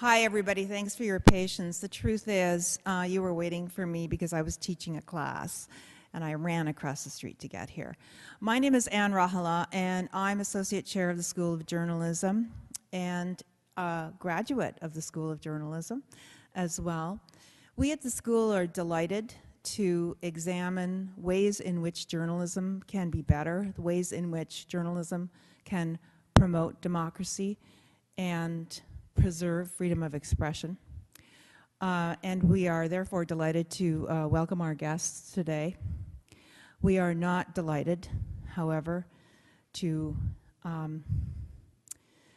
Hi, everybody. Thanks for your patience. The truth is, you were waiting for me because I was teaching a class, and I ran across the street to get here. My name is Anne Rahala, and I'm Associate Chair of the School of Journalism and a graduate of the School of Journalism as well. We at the school are delighted to examine ways in which journalism can be better, the ways in which journalism can promote democracy and preserve freedom of expression. And we are therefore delighted to welcome our guests today. We are not delighted, however, to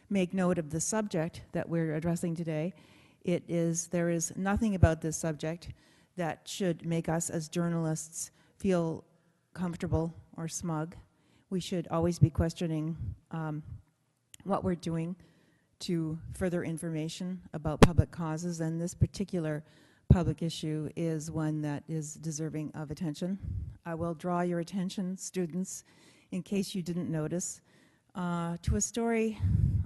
make note of the subject that we're addressing today. There is nothing about this subject that should make us as journalists feel comfortable or smug. We should always be questioning what we're doing to further information about public causes, and this particular public issue is one that is deserving of attention. I will draw your attention, students, in case you didn't notice, to a story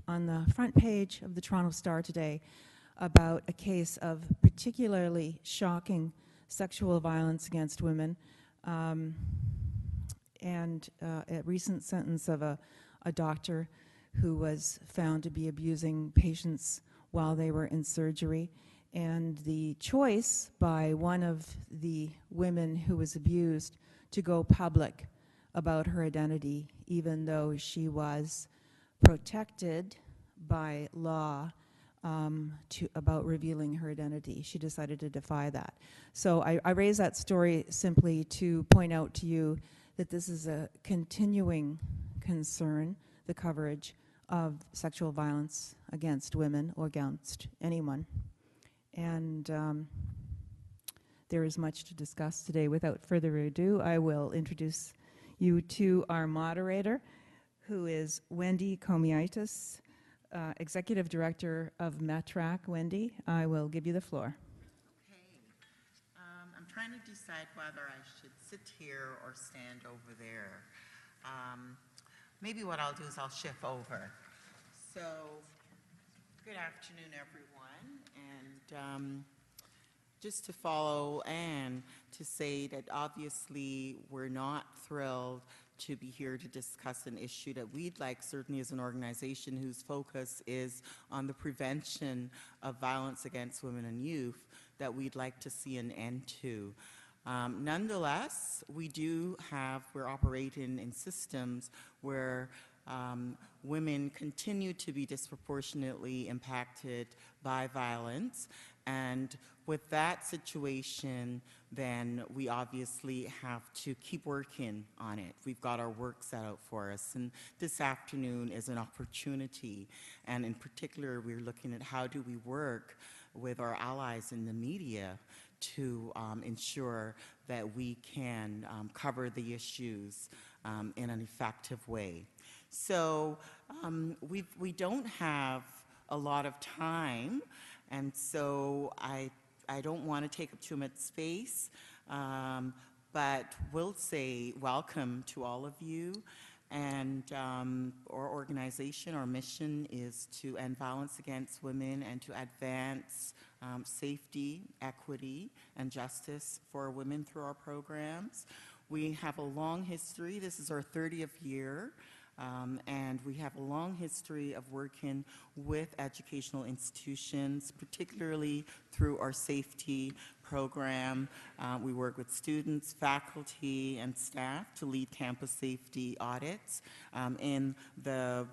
on the front page of the Toronto Star today about a case of particularly shocking sexual violence against women, and a recent sentence of a doctor who was found to be abusing patients while they were in surgery, and the choice by one of the women who was abused to go public about her identity, even though she was protected by law about revealing her identity. She decided to defy that. So I raise that story simply to point out to you that this is a continuing concern, the coverage of sexual violence against women or against anyone. And there is much to discuss today. Without further ado, I will introduce you to our moderator, who is Wendy Komiotis, Executive Director of METRAC. Wendy, I will give you the floor. Okay. I'm trying to decide whether I should sit here or stand over there. Maybe what I'll do is I'll shift over. So, good afternoon, everyone. And just to follow Anne, to say that obviously we're not thrilled to be here to discuss an issue that we'd like, certainly as an organization whose focus is on the prevention of violence against women and youth, that we'd like to see an end to. Nonetheless, we're operating in systems where women continue to be disproportionately impacted by violence, and with that situation, then we obviously have to keep working on it. We've got our work set out for us, and this afternoon is an opportunity, and in particular, we're looking at how do we work with our allies in the media to ensure that we can cover the issues in an effective way. So we don't have a lot of time, and so I don't want to take up too much space, but we'll say welcome to all of you. And our organization, our mission is to end violence against women and to advance safety, equity, and justice for women through our programs. We have a long history. This is our 30th year. And we have a long history of working with educational institutions, particularly through our safety program. We work with students, faculty, and staff to lead campus safety audits. In the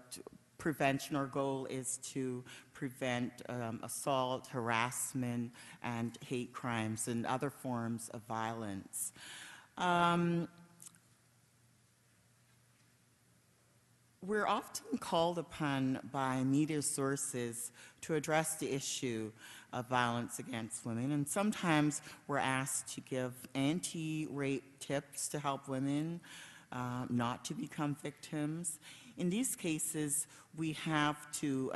prevention, our goal is to prevent assault, harassment, and hate crimes and other forms of violence. We're often called upon by media sources to address the issue of violence against women, and sometimes we're asked to give anti-rape tips to help women not to become victims. In these cases, we have to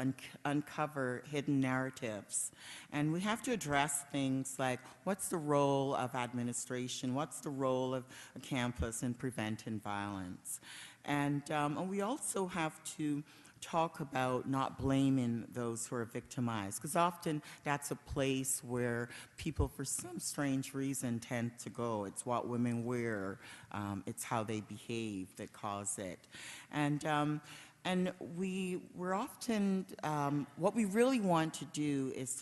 uncover hidden narratives, and we have to address things like what's the role of administration, what's the role of a campus in preventing violence. And we also have to talk about not blaming those who are victimized, because often that's a place where people, for some strange reason, tend to go. It's what women wear, it's how they behave that cause it. And we're often, what we really want to do is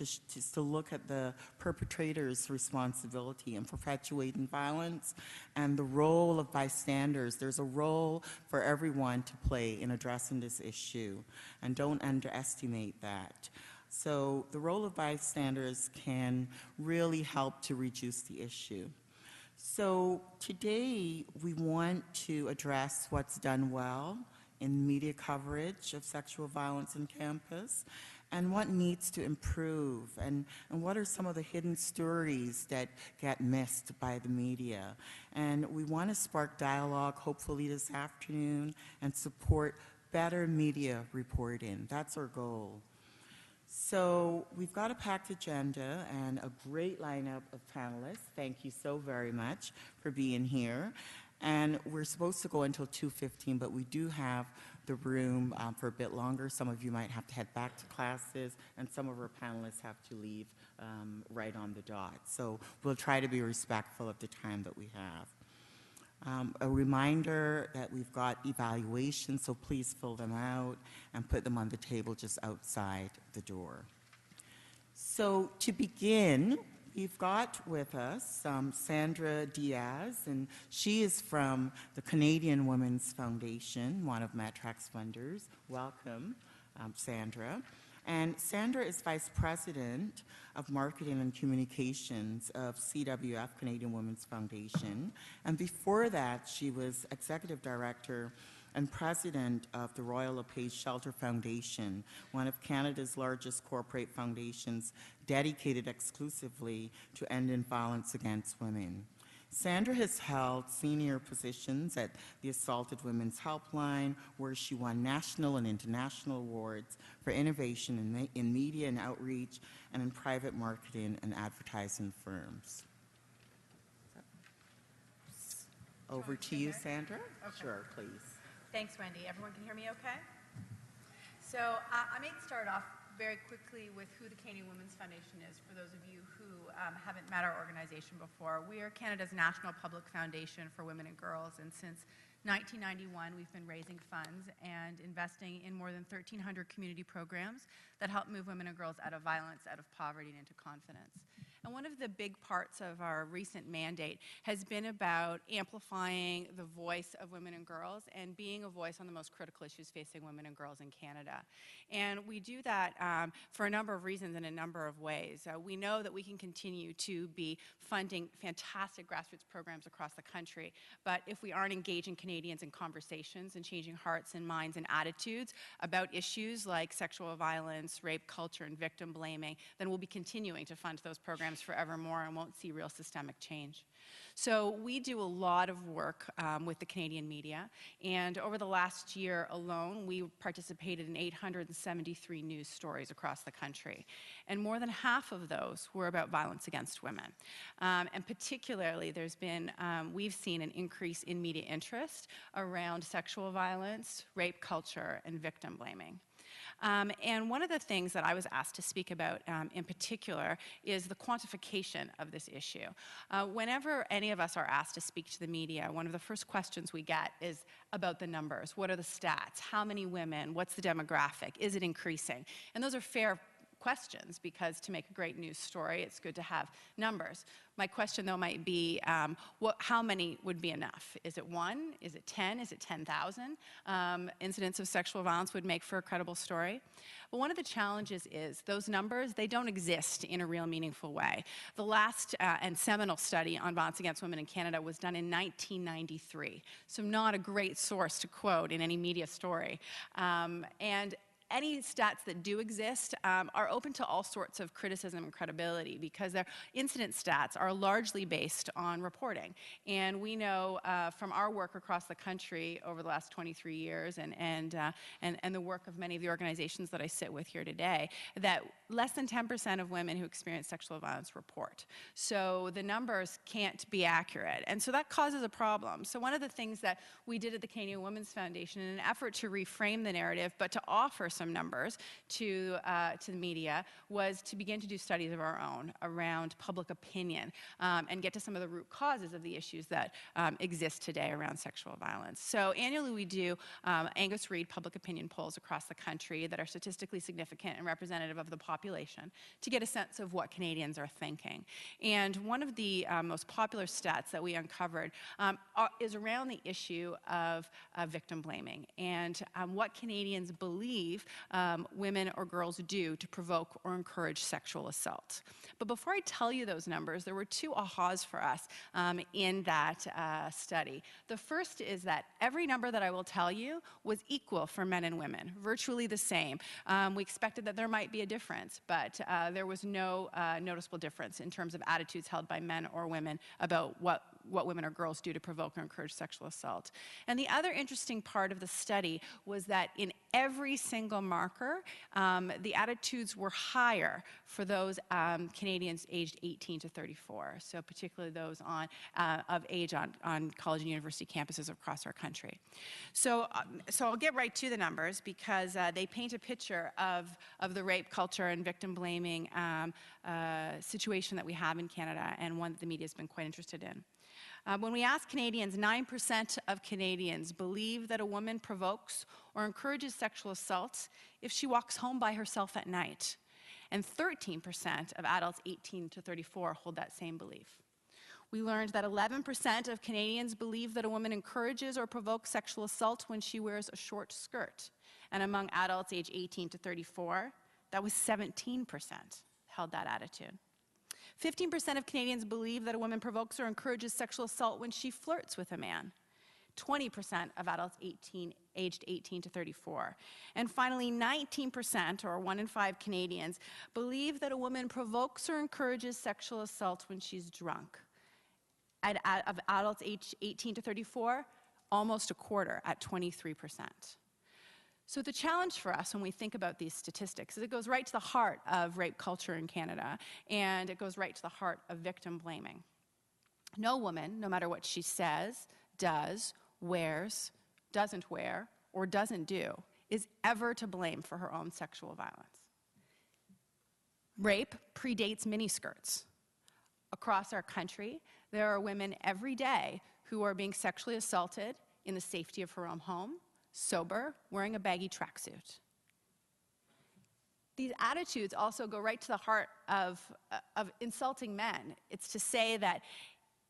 to look at the perpetrator's responsibility in perpetuating violence and the role of bystanders. There's a role for everyone to play in addressing this issue, and don't underestimate that. So the role of bystanders can really help to reduce the issue. So today we want to address what's done well in media coverage of sexual violence on campus, and what needs to improve, and what are some of the hidden stories that get missed by the media. And we want to spark dialogue, hopefully this afternoon, and support better media reporting. That's our goal. So we've got a packed agenda and a great lineup of panelists. Thank you so very much for being here. And we're supposed to go until 2:15, but we do have the room for a bit longer. Some of you might have to head back to classes, and some of our panelists have to leave right on the dot. So we'll try to be respectful of the time that we have. A reminder that we've got evaluations, so please fill them out and put them on the table just outside the door. So to begin, we've got with us Sandra Diaz, and she is from the Canadian Women's Foundation, one of METRAC's funders. Welcome, Sandra. And Sandra is Vice President of Marketing and Communications of CWF, Canadian Women's Foundation. And before that, she was Executive Director and President of the Royal LePage Shelter Foundation, one of Canada's largest corporate foundations dedicated exclusively to ending violence against women. Sandra has held senior positions at the Assaulted Women's Helpline, where she won national and international awards for innovation in media and outreach and in private marketing and advertising firms. Over to you, Sandra. Okay. Sure, please. Thanks, Wendy. Everyone can hear me okay? So I may start off very quickly with who the Canadian Women's Foundation is, for those of you who haven't met our organization before. We are Canada's national public foundation for women and girls, and since 1991, we've been raising funds and investing in more than 1,300 community programs that help move women and girls out of violence, out of poverty, and into confidence. And one of the big parts of our recent mandate has been about amplifying the voice of women and girls and being a voice on the most critical issues facing women and girls in Canada. And we do that for a number of reasons in a number of ways. We know that we can continue to be funding fantastic grassroots programs across the country, but if we aren't engaging Canadians in conversations and changing hearts and minds and attitudes about issues like sexual violence, rape culture, and victim blaming, then we'll be continuing to fund those programs forevermore and won't see real systemic change. So we do a lot of work with the Canadian media, and over the last year alone, we participated in 873 news stories across the country, and more than half of those were about violence against women. And particularly, we've seen an increase in media interest around sexual violence, rape culture, and victim blaming. And one of the things that I was asked to speak about in particular is the quantification of this issue. Whenever any of us are asked to speak to the media, one of the first questions we get is about the numbers. What are the stats? How many women? What's the demographic? Is it increasing? And those are fair questions, because to make a great news story, it's good to have numbers. My question, though, might be, how many would be enough? Is it 1? Is it 10? Is it 10,000? Incidents of sexual violence would make for a credible story. But one of the challenges is those numbers, they don't exist in a real meaningful way. The last and seminal study on violence against women in Canada was done in 1993, so not a great source to quote in any media story. And any stats that do exist are open to all sorts of criticism and credibility because their incident stats are largely based on reporting. And we know from our work across the country over the last 23 years and the work of many of the organizations that I sit with here today, that less than 10% of women who experience sexual violence report. So the numbers can't be accurate. And so that causes a problem. So one of the things that we did at the Canadian Women's Foundation in an effort to reframe the narrative, but to offer some numbers to the media, was to begin to do studies of our own around public opinion and get to some of the root causes of the issues that exist today around sexual violence. So annually we do Angus Reid public opinion polls across the country that are statistically significant and representative of the population to get a sense of what Canadians are thinking. And one of the most popular stats that we uncovered is around the issue of victim blaming and what Canadians believe women or girls do to provoke or encourage sexual assault. But before I tell you those numbers, there were two ahas for us in that study. The first is that every number that I will tell you was equal for men and women, virtually the same. We expected that there might be a difference, but there was no noticeable difference in terms of attitudes held by men or women about what women or girls do to provoke or encourage sexual assault. And the other interesting part of the study was that in every single marker, the attitudes were higher for those Canadians aged 18 to 34, so particularly those of age on college and university campuses across our country. So I'll get right to the numbers because they paint a picture of the rape culture and victim blaming situation that we have in Canada, and one that the media has been quite interested in. When we ask Canadians, 9% of Canadians believe that a woman provokes or encourages sexual assault if she walks home by herself at night. And 13% of adults 18 to 34 hold that same belief. We learned that 11% of Canadians believe that a woman encourages or provokes sexual assault when she wears a short skirt. And among adults age 18 to 34, that was 17% held that attitude. 15% of Canadians believe that a woman provokes or encourages sexual assault when she flirts with a man. 20% of adults aged 18 to 34. And finally, 19%, or 1 in 5 Canadians, believe that a woman provokes or encourages sexual assault when she's drunk. Of adults aged 18 to 34, almost a quarter at 23%. So the challenge for us when we think about these statistics is it goes right to the heart of rape culture in Canada, and it goes right to the heart of victim blaming. No woman, no matter what she says, does, wears, doesn't wear, or doesn't do, is ever to blame for her own sexual violence. Rape predates miniskirts. Across our country, there are women every day who are being sexually assaulted in the safety of her own home, sober, wearing a baggy tracksuit. These attitudes also go right to the heart of insulting men. It's to say that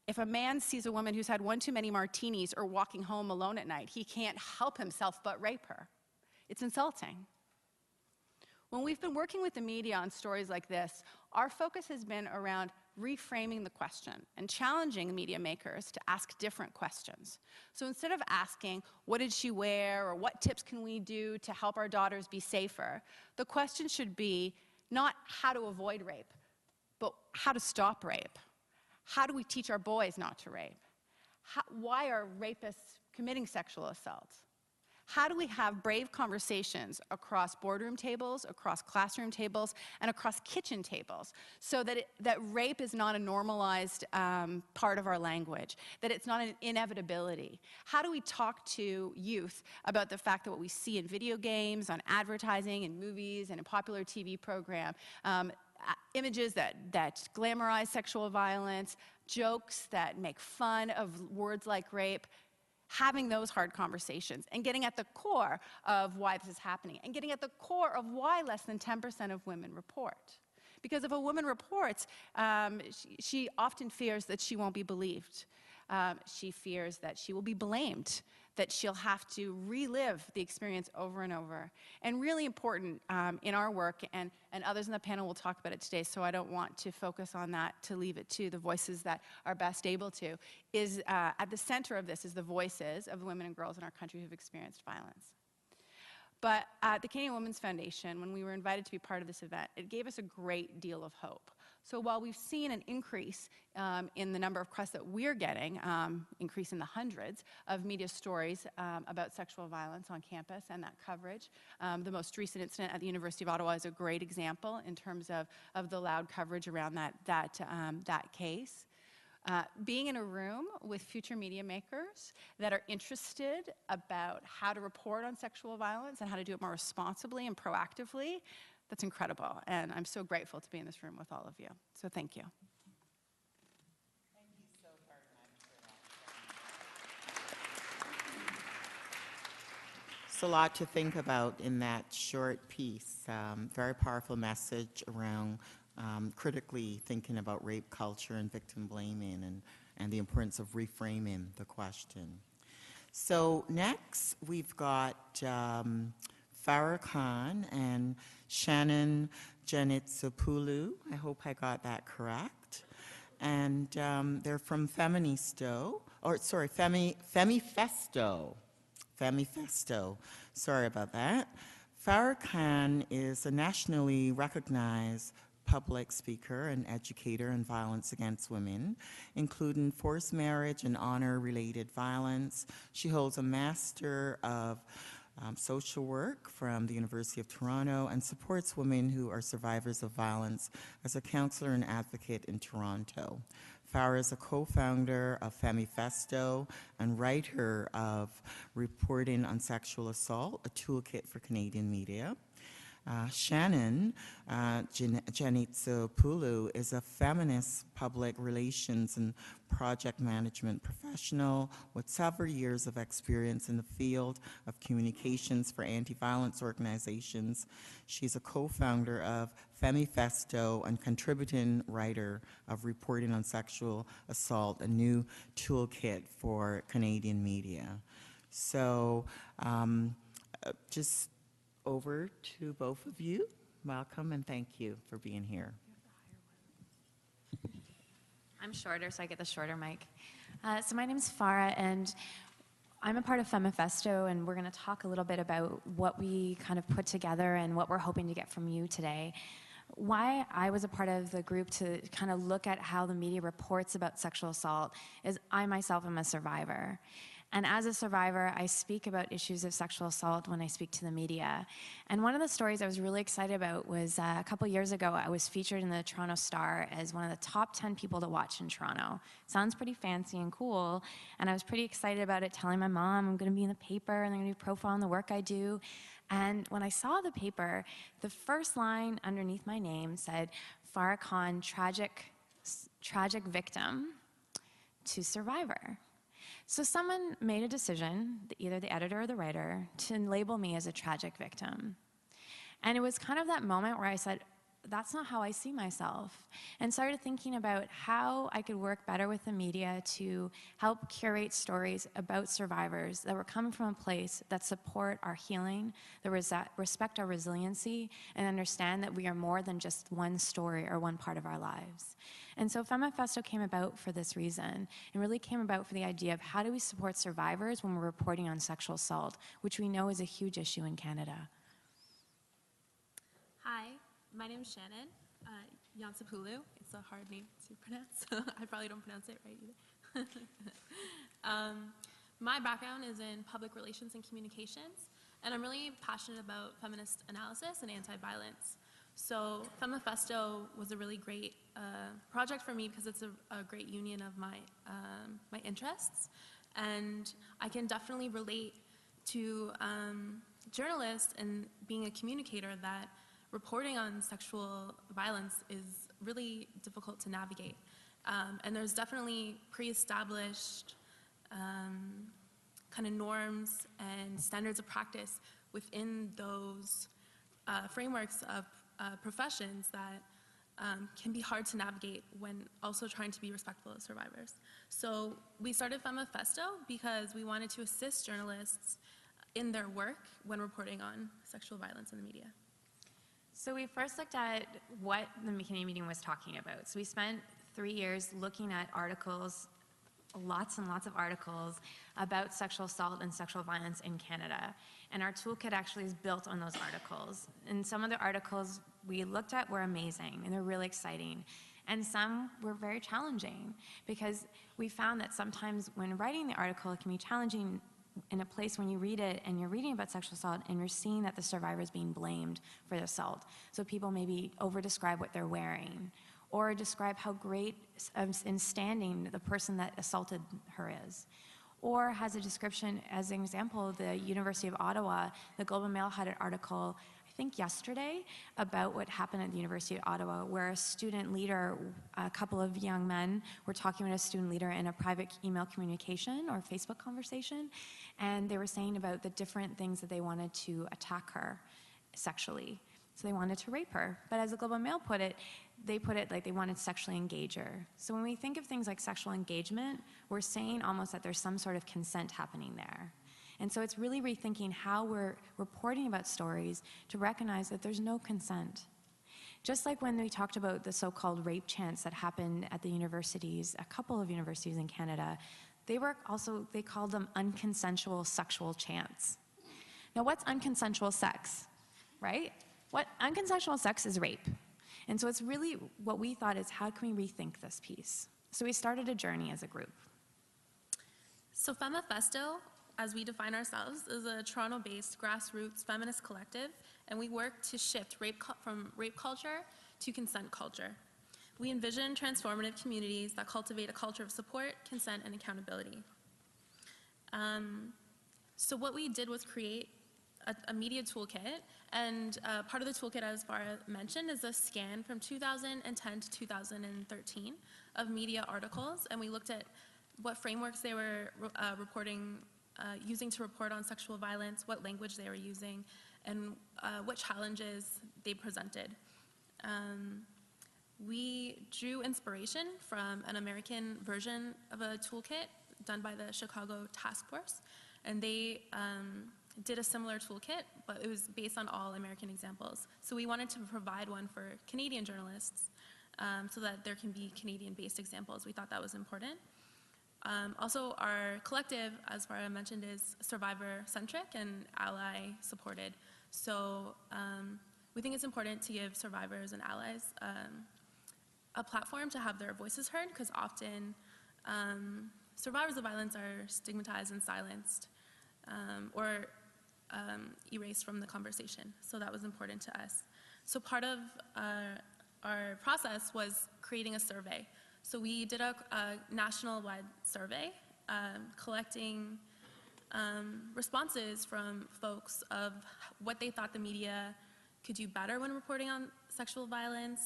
if a man sees a woman who's had one too many martinis or walking home alone at night, he can't help himself but rape her. It's insulting. When we've been working with the media on stories like this, our focus has been around reframing the question and challenging media makers to ask different questions. So instead of asking, what did she wear, or what tips can we do to help our daughters be safer, the question should be not how to avoid rape, but how to stop rape. How do we teach our boys not to rape? Why are rapists committing sexual assault? How do we have brave conversations across boardroom tables, across classroom tables, and across kitchen tables so that rape is not a normalized part of our language, that it's not an inevitability? How do we talk to youth about the fact that what we see in video games, on advertising, in movies, and in popular TV program, images that glamorize sexual violence, jokes that make fun of words like rape, having those hard conversations and getting at the core of why this is happening and getting at the core of why less than 10% of women report. Because if a woman reports, she often fears that she won't be believed. She fears that she will be blamed, that she'll have to relive the experience over and over. And really important in our work, and others in the panel will talk about it today, so I don't want to focus on that, to leave it to the voices that are best able to, is at the center of this is the voices of the women and girls in our country who've experienced violence. But at the Canadian Women's Foundation, when we were invited to be part of this event, it gave us a great deal of hope. So while we've seen an increase in the number of requests that we're getting, increase in the hundreds of media stories about sexual violence on campus and that coverage, the most recent incident at the University of Ottawa is a great example in terms of the loud coverage around that case. Being in a room with future media makers that are interested about how to report on sexual violence and how to do it more responsibly and proactively, that's incredible. And I'm so grateful to be in this room with all of you. So thank you. Thank you so very much for that. It's a lot to think about in that short piece. Very powerful message around critically thinking about rape culture and victim blaming and the importance of reframing the question. So next we've got Farrah Khan and Shannon Giannitsopoulou. I hope I got that correct. And they're from Femifesto. Femifesto. Sorry about that. Farrah Khan is a nationally recognized public speaker and educator on violence against women, including forced marriage and honor-related violence. She holds a Master of Social Work from the University of Toronto and supports women who are survivors of violence as a counselor and advocate in Toronto. Farrah is a co-founder of Femifesto and writer of Reporting on Sexual Assault, a toolkit for Canadian media. Shannon Giannitsopoulou is a feminist public relations and project management professional with several years of experience in the field of communications for anti-violence organizations. She's a co-founder of Femifesto and contributing writer of Reporting on Sexual Assault, a new toolkit for Canadian media. So just over to both of you. Welcome and thank you for being here. I'm shorter, so I get the shorter mic. So my name's Farrah, and I'm a part of Femifesto, and we're going to talk a little bit about what we kind of put together and what we're hoping to get from you today. Why I was a part of the group to kind of look at how the media reports about sexual assault is I myself am a survivor. And as a survivor, I speak about issues of sexual assault when I speak to the media. And one of the stories I was really excited about was a couple years ago, I was featured in the Toronto Star as one of the top 10 people to watch in Toronto. Sounds pretty fancy and cool, and I was pretty excited about it, telling my mom I'm gonna be in the paper and they're gonna do profile on the work I do. And when I saw the paper, the first line underneath my name said, Farrah Khan, tragic victim to survivor. So someone made a decision, either the editor or the writer, to label me as a tragic victim. And it was kind of that moment where I said, that's not how I see myself. And started thinking about how I could work better with the media to help curate stories about survivors that were coming from a place that support our healing, that respect our resiliency, and understand that we are more than just one story or one part of our lives. And so Femifesto came about for this reason, and really came about for the idea of how do we support survivors when we're reporting on sexual assault, which we know is a huge issue in Canada. Hi, my name is Shannon Giannitsopoulou. It's a hard name to pronounce, so I probably don't pronounce it right either. My background is in public relations and communications, and I'm really passionate about feminist analysis and anti-violence. So Femifesto was a really great project for me because it's a great union of my interests, and I can definitely relate to journalists and being a communicator that reporting on sexual violence is really difficult to navigate. And there's definitely pre-established kind of norms and standards of practice within those frameworks of professions that can be hard to navigate when also trying to be respectful of survivors. So we started Femifesto because we wanted to assist journalists in their work when reporting on sexual violence in the media. So we first looked at what the Canadian meeting was talking about. So we spent 3 years looking at articles, lots and lots of articles about sexual assault and sexual violence in Canada. And our toolkit actually is built on those articles. And some of the articles we looked at were amazing, and they're really exciting. And some were very challenging, because we found that sometimes when writing the article, it can be challenging in a place when you read it and you're reading about sexual assault and you're seeing that the survivor is being blamed for the assault. So people maybe over-describe what they're wearing, or describe how great in standing the person that assaulted her is. Or has a description, as an example, the University of Ottawa, the Globe and Mail had an article, I think yesterday, about what happened at the University of Ottawa, where a student leader, a couple of young men were talking with a student leader in a private email communication or Facebook conversation, and they were saying about the different things that they wanted to attack her sexually. So they wanted to rape her. But as the Globe and Mail put it, they put it like they wanted to sexually engage her. So when we think of things like sexual engagement, we're saying almost that there's some sort of consent happening there. And so it's really rethinking how we're reporting about stories to recognize that there's no consent. Just like when we talked about the so-called rape chants that happened at the universities, a couple of universities in Canada, they called them unconsensual sexual chants. Now, what's unconsensual sex, right? What unconsensual sex is rape. And so it's really what we thought is, how can we rethink this piece? So we started a journey as a group. So Femifesto, as we define ourselves, is a Toronto-based grassroots feminist collective, and we work to shift from rape culture to consent culture. We envision transformative communities that cultivate a culture of support, consent, and accountability. So what we did was create a media toolkit, and part of the toolkit, as Farrah mentioned, is a scan from 2010 to 2013 of media articles, and we looked at what frameworks they were using to report on sexual violence, what language they were using, and what challenges they presented. We drew inspiration from an American version of a toolkit done by the Chicago Task Force, and they did a similar toolkit, but it was based on all American examples. So we wanted to provide one for Canadian journalists so that there can be Canadian-based examples. We thought that was important. Also, our collective, as Farrah mentioned, is survivor-centric and ally-supported. So we think it's important to give survivors and allies a platform to have their voices heard, because often survivors of violence are stigmatized and silenced or erased from the conversation. So that was important to us. So part of our process was creating a survey. So we did a national-wide survey, collecting responses from folks of what they thought the media could do better when reporting on sexual violence,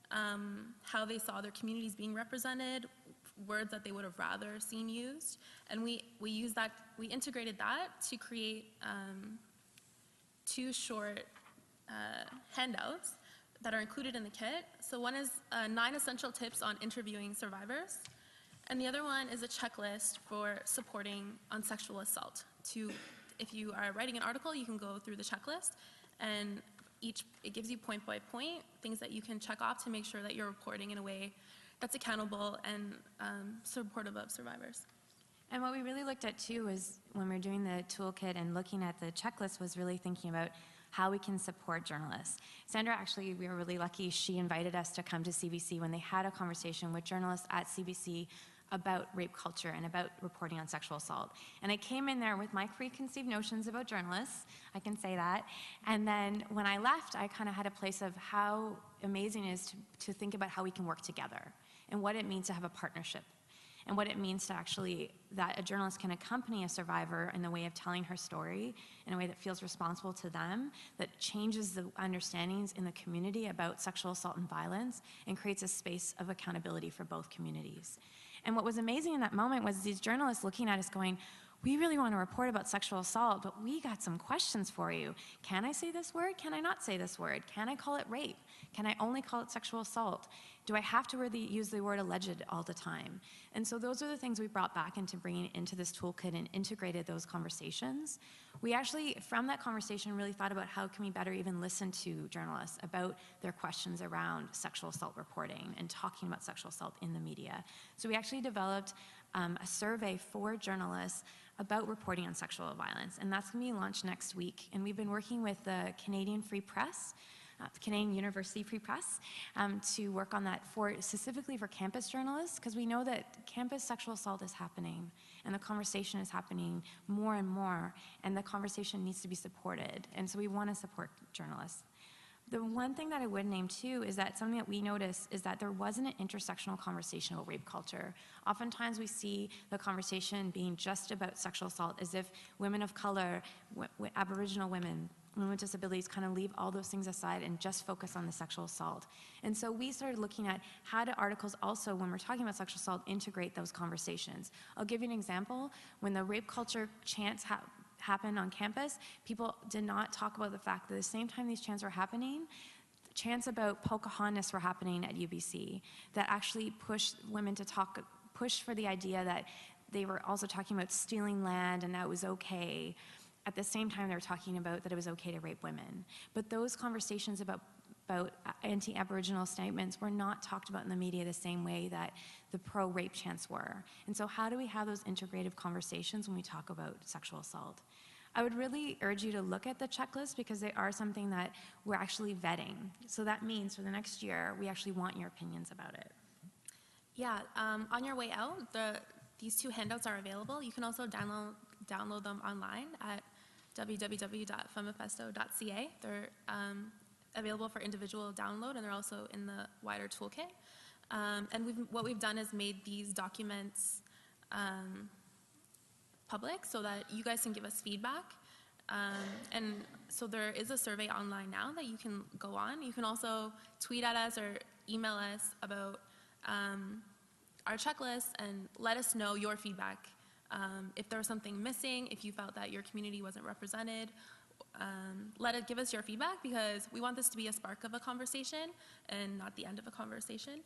how they saw their communities being represented, words that they would have rather seen used, and we integrated that to create 2 short handouts that are included in the kit. So one is 9 essential tips on interviewing survivors, and the other one is a checklist for supporting on sexual assault. If you are writing an article, you can go through the checklist, and it gives you point by point things that you can check off to make sure that you're reporting in a way that's accountable and supportive of survivors. And what we really looked at too was, when we were doing the toolkit and looking at the checklist, was really thinking about how we can support journalists. Sandra, actually, we were really lucky. She invited us to come to CBC when they had a conversation with journalists at CBC about rape culture and about reporting on sexual assault. And I came in there with my preconceived notions about journalists, I can say that. And then when I left, I kind of had a place of how amazing it is to think about how we can work together and what it means to have a partnership, and what it means to actually, that a journalist can accompany a survivor in the way of telling her story in a way that feels responsible to them, that changes the understandings in the community about sexual assault and violence, and creates a space of accountability for both communities. And what was amazing in that moment was these journalists looking at us going, we really want to report about sexual assault, but we got some questions for you. Can I say this word? Can I not say this word? Can I call it rape? Can I only call it sexual assault? Do I have to really use the word alleged all the time? And so those are the things we brought back into bringing into this toolkit and integrated those conversations. We actually, from that conversation, really thought about how can we better even listen to journalists about their questions around sexual assault reporting and talking about sexual assault in the media. So we actually developed a survey for journalists about reporting on sexual violence, and that's going to be launched next week. And we've been working with the Canadian Free Press, Canadian University Free Press, to work on that specifically for campus journalists, because we know that campus sexual assault is happening, and the conversation is happening more and more, and the conversation needs to be supported, and so we want to support journalists. The one thing that I would name too is that something that we noticed is that there wasn't an intersectional conversation about rape culture. Oftentimes we see the conversation being just about sexual assault as if women of color, Aboriginal women, women with disabilities kind of leave all those things aside and just focus on the sexual assault. And so we started looking at how do articles also, when we're talking about sexual assault, integrate those conversations. I'll give you an example. When the rape culture chants happened on campus, people did not talk about the fact that at the same time these chants were happening, chants about Pocahontas were happening at UBC that actually pushed women to push for the idea that they were also talking about stealing land and that it was okay. At the same time, they were talking about that it was okay to rape women. But those conversations about anti-Aboriginal statements were not talked about in the media the same way that the pro-rape chants were. And so how do we have those integrative conversations when we talk about sexual assault? I would really urge you to look at the checklist because they are something that we're actually vetting. So that means for the next year, we actually want your opinions about it. Yeah, on your way out, these two handouts are available. You can also download them online at www.femifesto.ca. They're available for individual download, and they're also in the wider toolkit. And what we've done is made these documents public so that you guys can give us feedback. And so there is a survey online now that you can go on. You can also tweet at us or email us about our checklist and let us know your feedback. If there was something missing, if you felt that your community wasn't represented, give us your feedback because we want this to be a spark of a conversation and not the end of a conversation.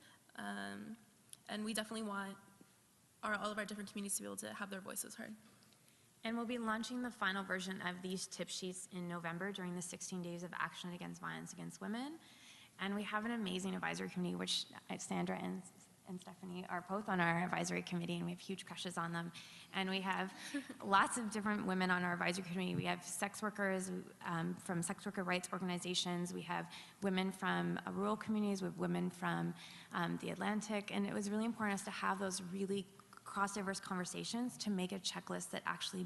And we definitely want all of our different communities to be able to have their voices heard. And we'll be launching the final version of these tip sheets in November during the 16 days of action against violence against women. And we have an amazing advisory committee, which Sandra and Stephanie are both on our advisory committee, and we have huge crushes on them. And we have lots of different women on our advisory committee. We have sex workers from sex worker rights organizations. We have women from rural communities. We have women from the Atlantic. And it was really important to us to have those really cross-diverse conversations to make a checklist that actually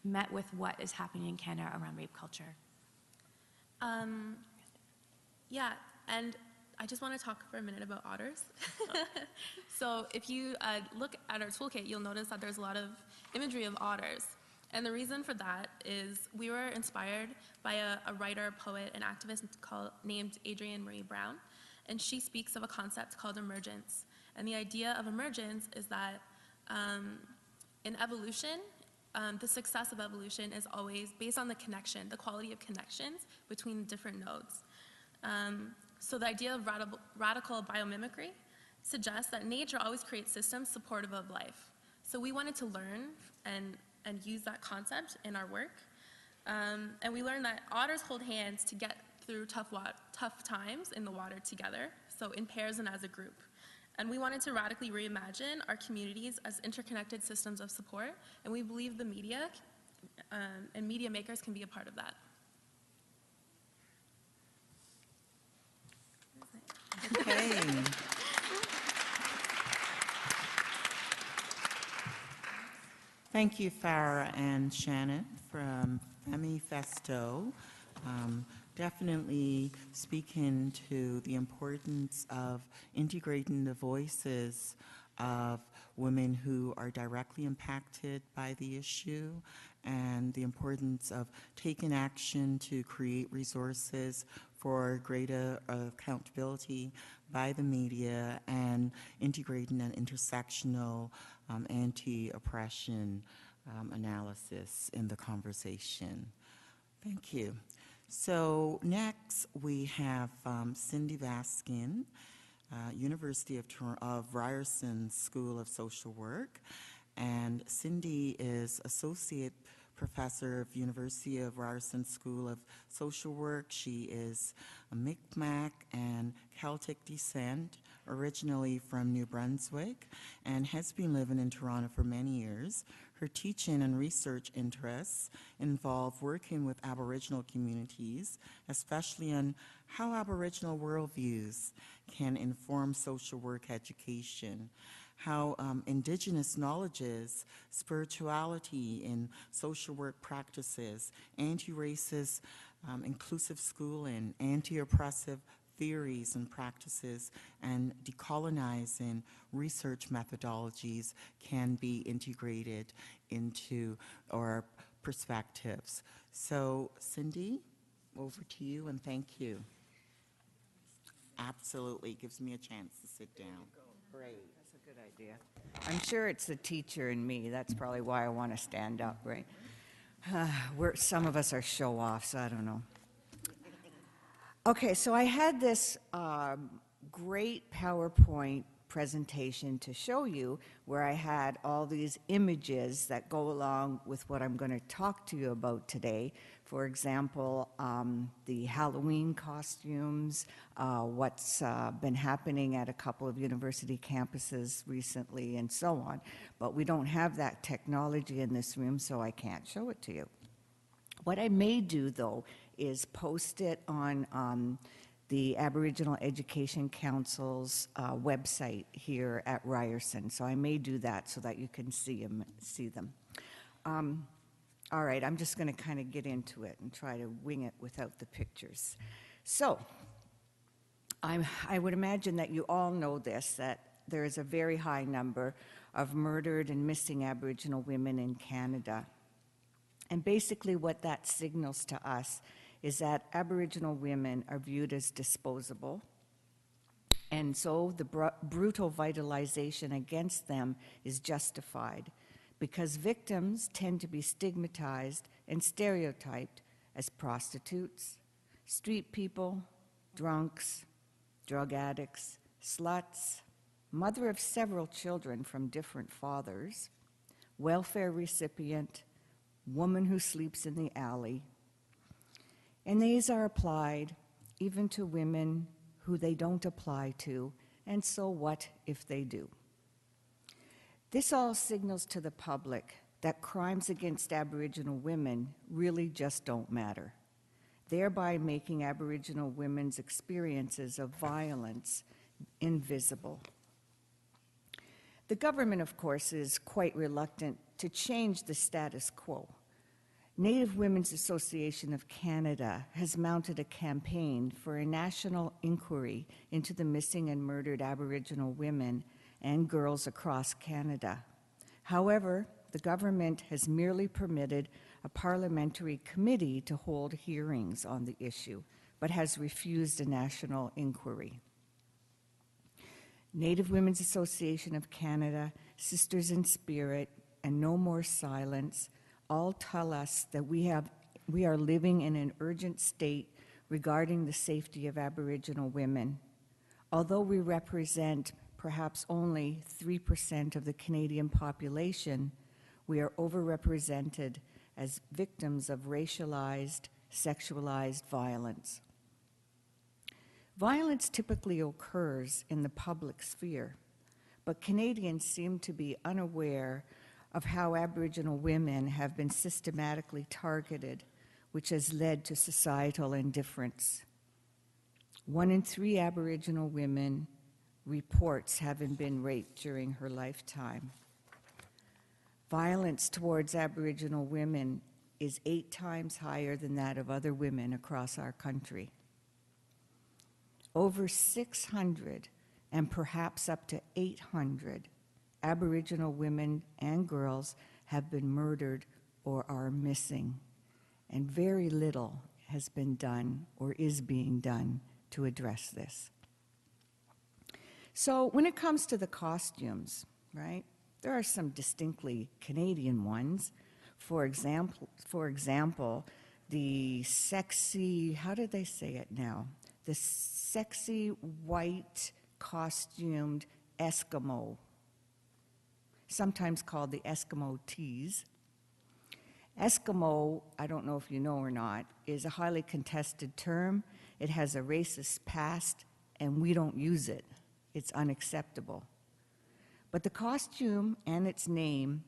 met with what is happening in Canada around rape culture. Yeah, and I just want to talk for a minute about otters. So if you look at our toolkit, you'll notice that there's a lot of imagery of otters. And the reason for that is we were inspired by a writer, poet, and activist named Adrienne Marie Brown. And she speaks of a concept called emergence. And the idea of emergence is that in evolution, the success of evolution is always based on the connection, the quality of connections between different nodes. So the idea of radical biomimicry suggests that nature always creates systems supportive of life. So we wanted to learn and use that concept in our work. And we learned that otters hold hands to get through tough times in the water together, so in pairs and as a group. And we wanted to radically reimagine our communities as interconnected systems of support, and we believe the media and media makers can be a part of that. Okay. Thank you, Farrah and Shannon from Femifesto. Definitely speaking to the importance of integrating the voices of women who are directly impacted by the issue and the importance of taking action to create resources for greater accountability by the media and integrating an intersectional anti-oppression analysis in the conversation. Thank you. So next we have Cyndy Baskin, University of Ryerson School of Social Work, and Cyndy is Associate professor of University of Ryerson School of Social Work. She is a Mi'kmaq and Celtic descent, originally from New Brunswick, and has been living in Toronto for many years. Her teaching and research interests involve working with Aboriginal communities, especially on how Aboriginal worldviews can inform social work education, how Indigenous knowledges, spirituality in social work practices, anti-racist inclusive schooling, anti-oppressive theories and practices, and decolonizing research methodologies can be integrated into our perspectives. So, Cyndy, over to you, and thank you. Absolutely, gives me a chance to sit down. Great. That's a good idea. I'm sure it's the teacher in me. That's probably why I want to stand up, right? Some of us are show-offs, I don't know. Okay, so I had this great PowerPoint presentation to show you where I had all these images that go along with what I'm going to talk to you about today. For example, the Halloween costumes, what's been happening at a couple of university campuses recently, and so on. But we don't have that technology in this room, so I can't show it to you. What I may do, though, is post it on the Aboriginal Education Council's website here at Ryerson. So I may do that so that you can see them. All right, I'm just going to kind of get into it and try to wing it without the pictures. So I would imagine that you all know this, that there is a very high number of murdered and missing Aboriginal women in Canada. And basically what that signals to us is that Aboriginal women are viewed as disposable, and so the brutal vitalization against them is justified because victims tend to be stigmatized and stereotyped as prostitutes, street people, drunks, drug addicts, sluts, mother of several children from different fathers, welfare recipient, woman who sleeps in the alley. And these are applied even to women who they don't apply to, and so what if they do? This all signals to the public that crimes against Aboriginal women really just don't matter, thereby making Aboriginal women's experiences of violence invisible. The government, of course, is quite reluctant to change the status quo. Native Women's Association of Canada has mounted a campaign for a national inquiry into the missing and murdered Aboriginal women and girls across Canada. However, the government has merely permitted a parliamentary committee to hold hearings on the issue, but has refused a national inquiry. Native Women's Association of Canada, Sisters in Spirit, and No More Silence all tell us that we are living in an urgent state regarding the safety of Aboriginal women. Although we represent perhaps only 3% of the Canadian population, we are overrepresented as victims of racialized, sexualized violence. Violence typically occurs in the public sphere, but Canadians seem to be unaware of how Aboriginal women have been systematically targeted, which has led to societal indifference. 1 in 3 Aboriginal women reports having been raped during her lifetime. Violence towards Aboriginal women is 8 times higher than that of other women across our country. Over 600 and perhaps up to 800 Aboriginal women and girls have been murdered or are missing, and very little has been done or is being done to address this. So when it comes to the costumes, right, there are some distinctly Canadian ones. For example, the sexy, how did they say it now? The sexy white costumed Eskimo, sometimes called the Eskimo tees. Eskimo, I don't know if you know or not, is a highly contested term. It has a racist past, and we don't use it. It's unacceptable. But the costume and its name,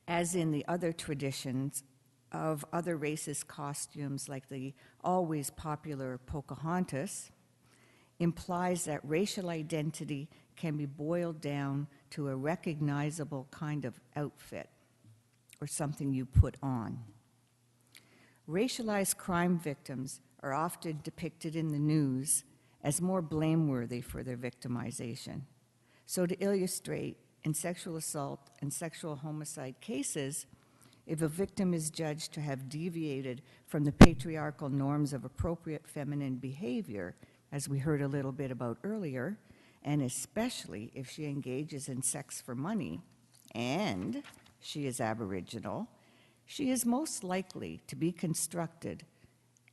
as in the other traditions of other races' costumes, like the always popular Pocahontas, implies that racial identity can be boiled down to a recognizable kind of outfit or something you put on. Racialized crime victims are often depicted in the news as more blameworthy for their victimization. So to illustrate, in sexual assault and sexual homicide cases, if a victim is judged to have deviated from the patriarchal norms of appropriate feminine behavior, as we heard a little bit about earlier, and especially if she engages in sex for money, and she is Aboriginal, she is most likely to be constructed,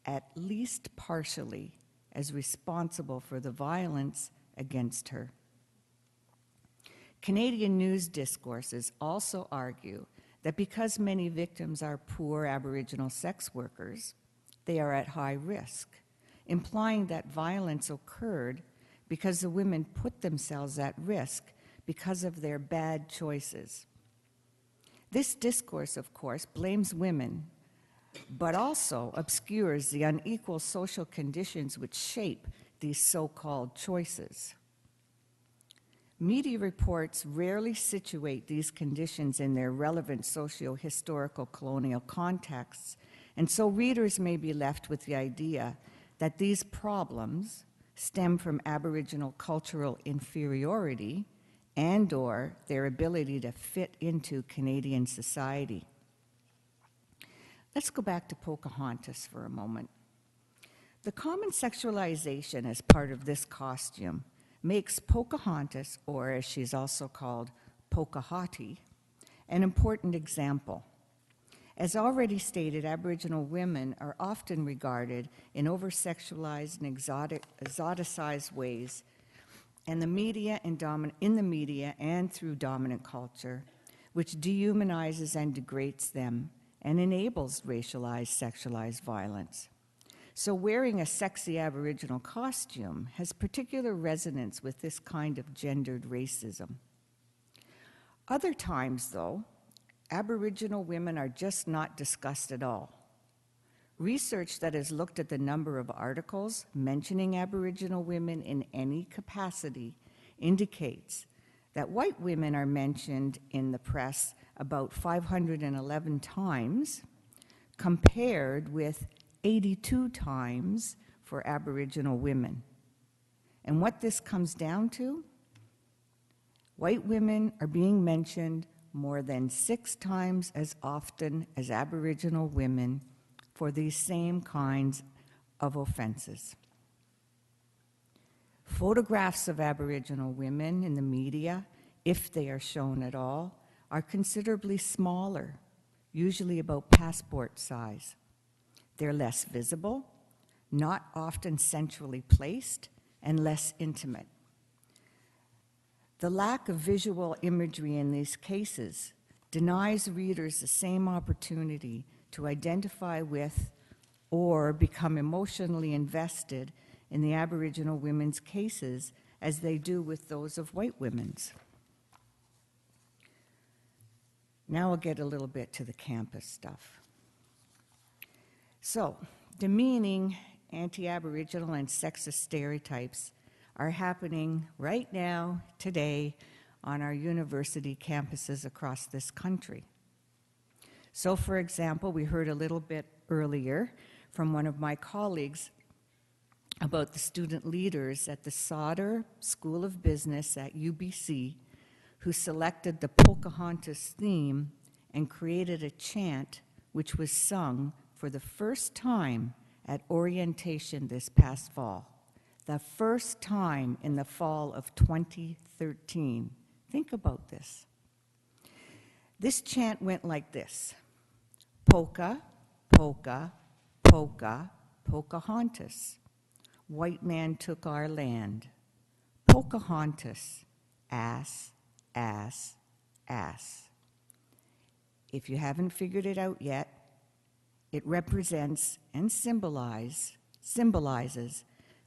at least partially, as responsible for the violence against her. Canadian news discourses also argue that because many victims are poor Aboriginal sex workers, they are at high risk, implying that violence occurred because the women put themselves at risk because of their bad choices. This discourse, of course, blames women, but also obscures the unequal social conditions which shape these so-called choices. Media reports rarely situate these conditions in their relevant socio-historical colonial contexts, and so readers may be left with the idea that these problems stem from Aboriginal cultural inferiority and/or their ability to fit into Canadian society. Let's go back to Pocahontas for a moment. The common sexualization as part of this costume makes Pocahontas, or as she's also called, Pocahontas, an important example. As already stated, Aboriginal women are often regarded in over-sexualized and exoticized ways, and in the media and through dominant culture, which dehumanizes and degrades them and enables racialized, sexualized violence. So wearing a sexy Aboriginal costume has particular resonance with this kind of gendered racism. Other times, though, Aboriginal women are just not discussed at all. Research that has looked at the number of articles mentioning Aboriginal women in any capacity indicates that white women are mentioned in the press about 511 times, compared with 82 times for Aboriginal women. And what this comes down to, white women are being mentioned more than 6 times as often as Aboriginal women for these same kinds of offenses. Photographs of Aboriginal women in the media, if they are shown at all, are considerably smaller, usually about passport size. They're less visible, not often centrally placed, and less intimate. The lack of visual imagery in these cases denies readers the same opportunity to identify with or become emotionally invested in the Aboriginal women's cases as they do with those of white women's. Now we'll get a little bit to the campus stuff. So, demeaning anti-Aboriginal and sexist stereotypes are happening right now, today, on our university campuses across this country. So, for example, we heard a little bit earlier from one of my colleagues about the student leaders at the Sauder School of Business at UBC who selected the Pocahontas theme and created a chant which was sung for the first time at orientation this past fall. The first time in the fall of 2013. Think about this. This chant went like this: Polka, polka, polka, Pocahontas. White man took our land. Pocahontas, ass, ass, ass. if you haven't figured it out yet, it represents and symbolizes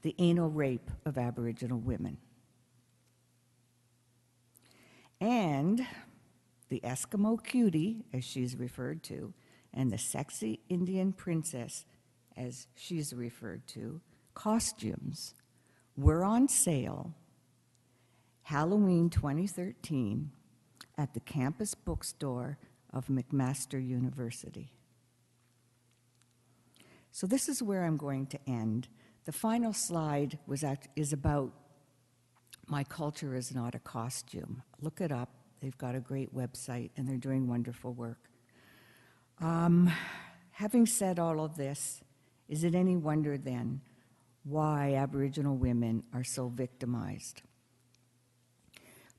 the anal rape of Aboriginal women. And the Eskimo cutie, as she's referred to, and the sexy Indian princess, as she's referred to, costumes were on sale Halloween 2013 at the campus bookstore of McMaster University. So this is where I'm going to end. The final slide is about My Culture is Not a Costume. Look it up. They've got a great website, and they're doing wonderful work. Having said all of this, is it any wonder then why Aboriginal women are so victimized?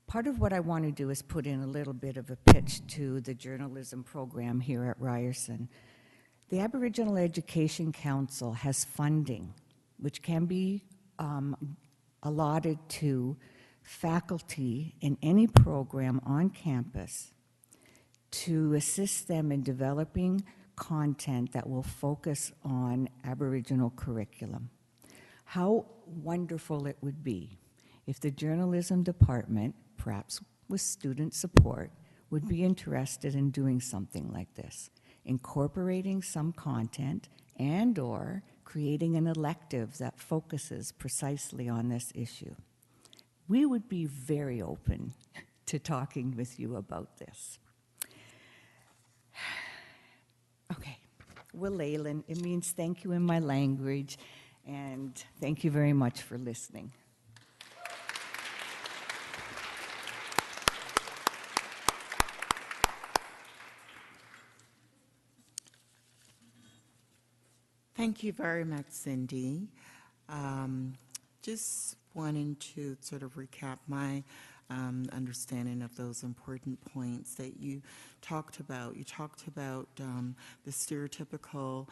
Part of what I want to do is put in a little bit of a pitch to the journalism program here at Ryerson. The Aboriginal Education Council has funding which can be allotted to faculty in any program on campus to assist them in developing content that will focus on Aboriginal curriculum. How wonderful it would be if the journalism department, perhaps with student support, would be interested in doing something like this, incorporating some content and/or creating an elective that focuses precisely on this issue. We would be very open to talking with you about this. Okay, Wilaylan, it means thank you in my language, and thank you very much for listening. Thank you very much, Cyndy. Just wanting to sort of recap my understanding of those important points that you talked about. You talked about the stereotypical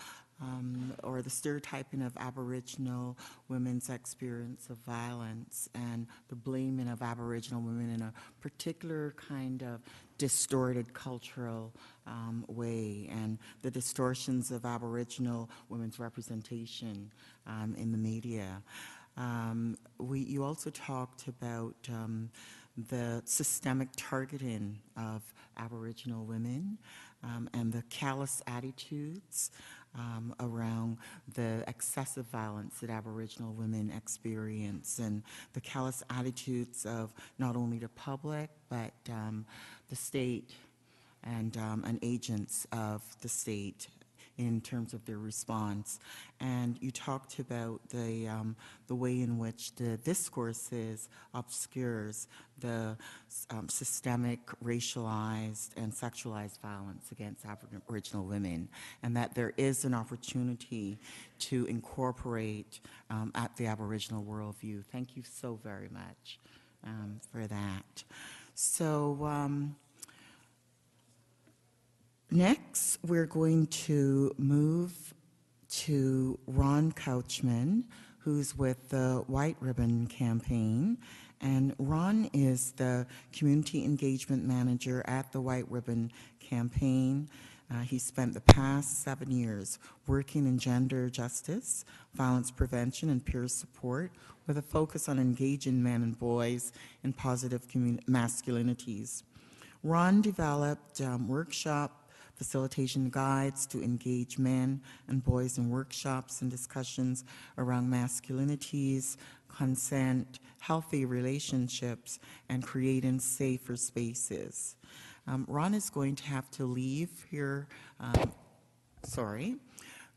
or the stereotyping of Aboriginal women's experience of violence and the blaming of Aboriginal women in a particular kind of distorted cultural way, and the distortions of Aboriginal women's representation in the media. You also talked about the systemic targeting of Aboriginal women and the callous attitudes around the excessive violence that Aboriginal women experience, and the callous attitudes of not only the public but the state and agents of the state in terms of their response. And you talked about the way in which the discourses obscures the systemic racialized and sexualized violence against Aboriginal women, and that there is an opportunity to incorporate at the Aboriginal worldview. Thank you so very much for that. So next, we're going to move to Ron Couchman, who's with the White Ribbon Campaign. And Ron is the Community Engagement Manager at the White Ribbon Campaign. He spent the past 7 years working in gender justice, violence prevention, and peer support with a focus on engaging men and boys in positive masculinities. Ron developed workshop facilitation guides to engage men and boys in workshops and discussions around masculinities, consent, healthy relationships, and creating safer spaces. Ron is going to have to leave here,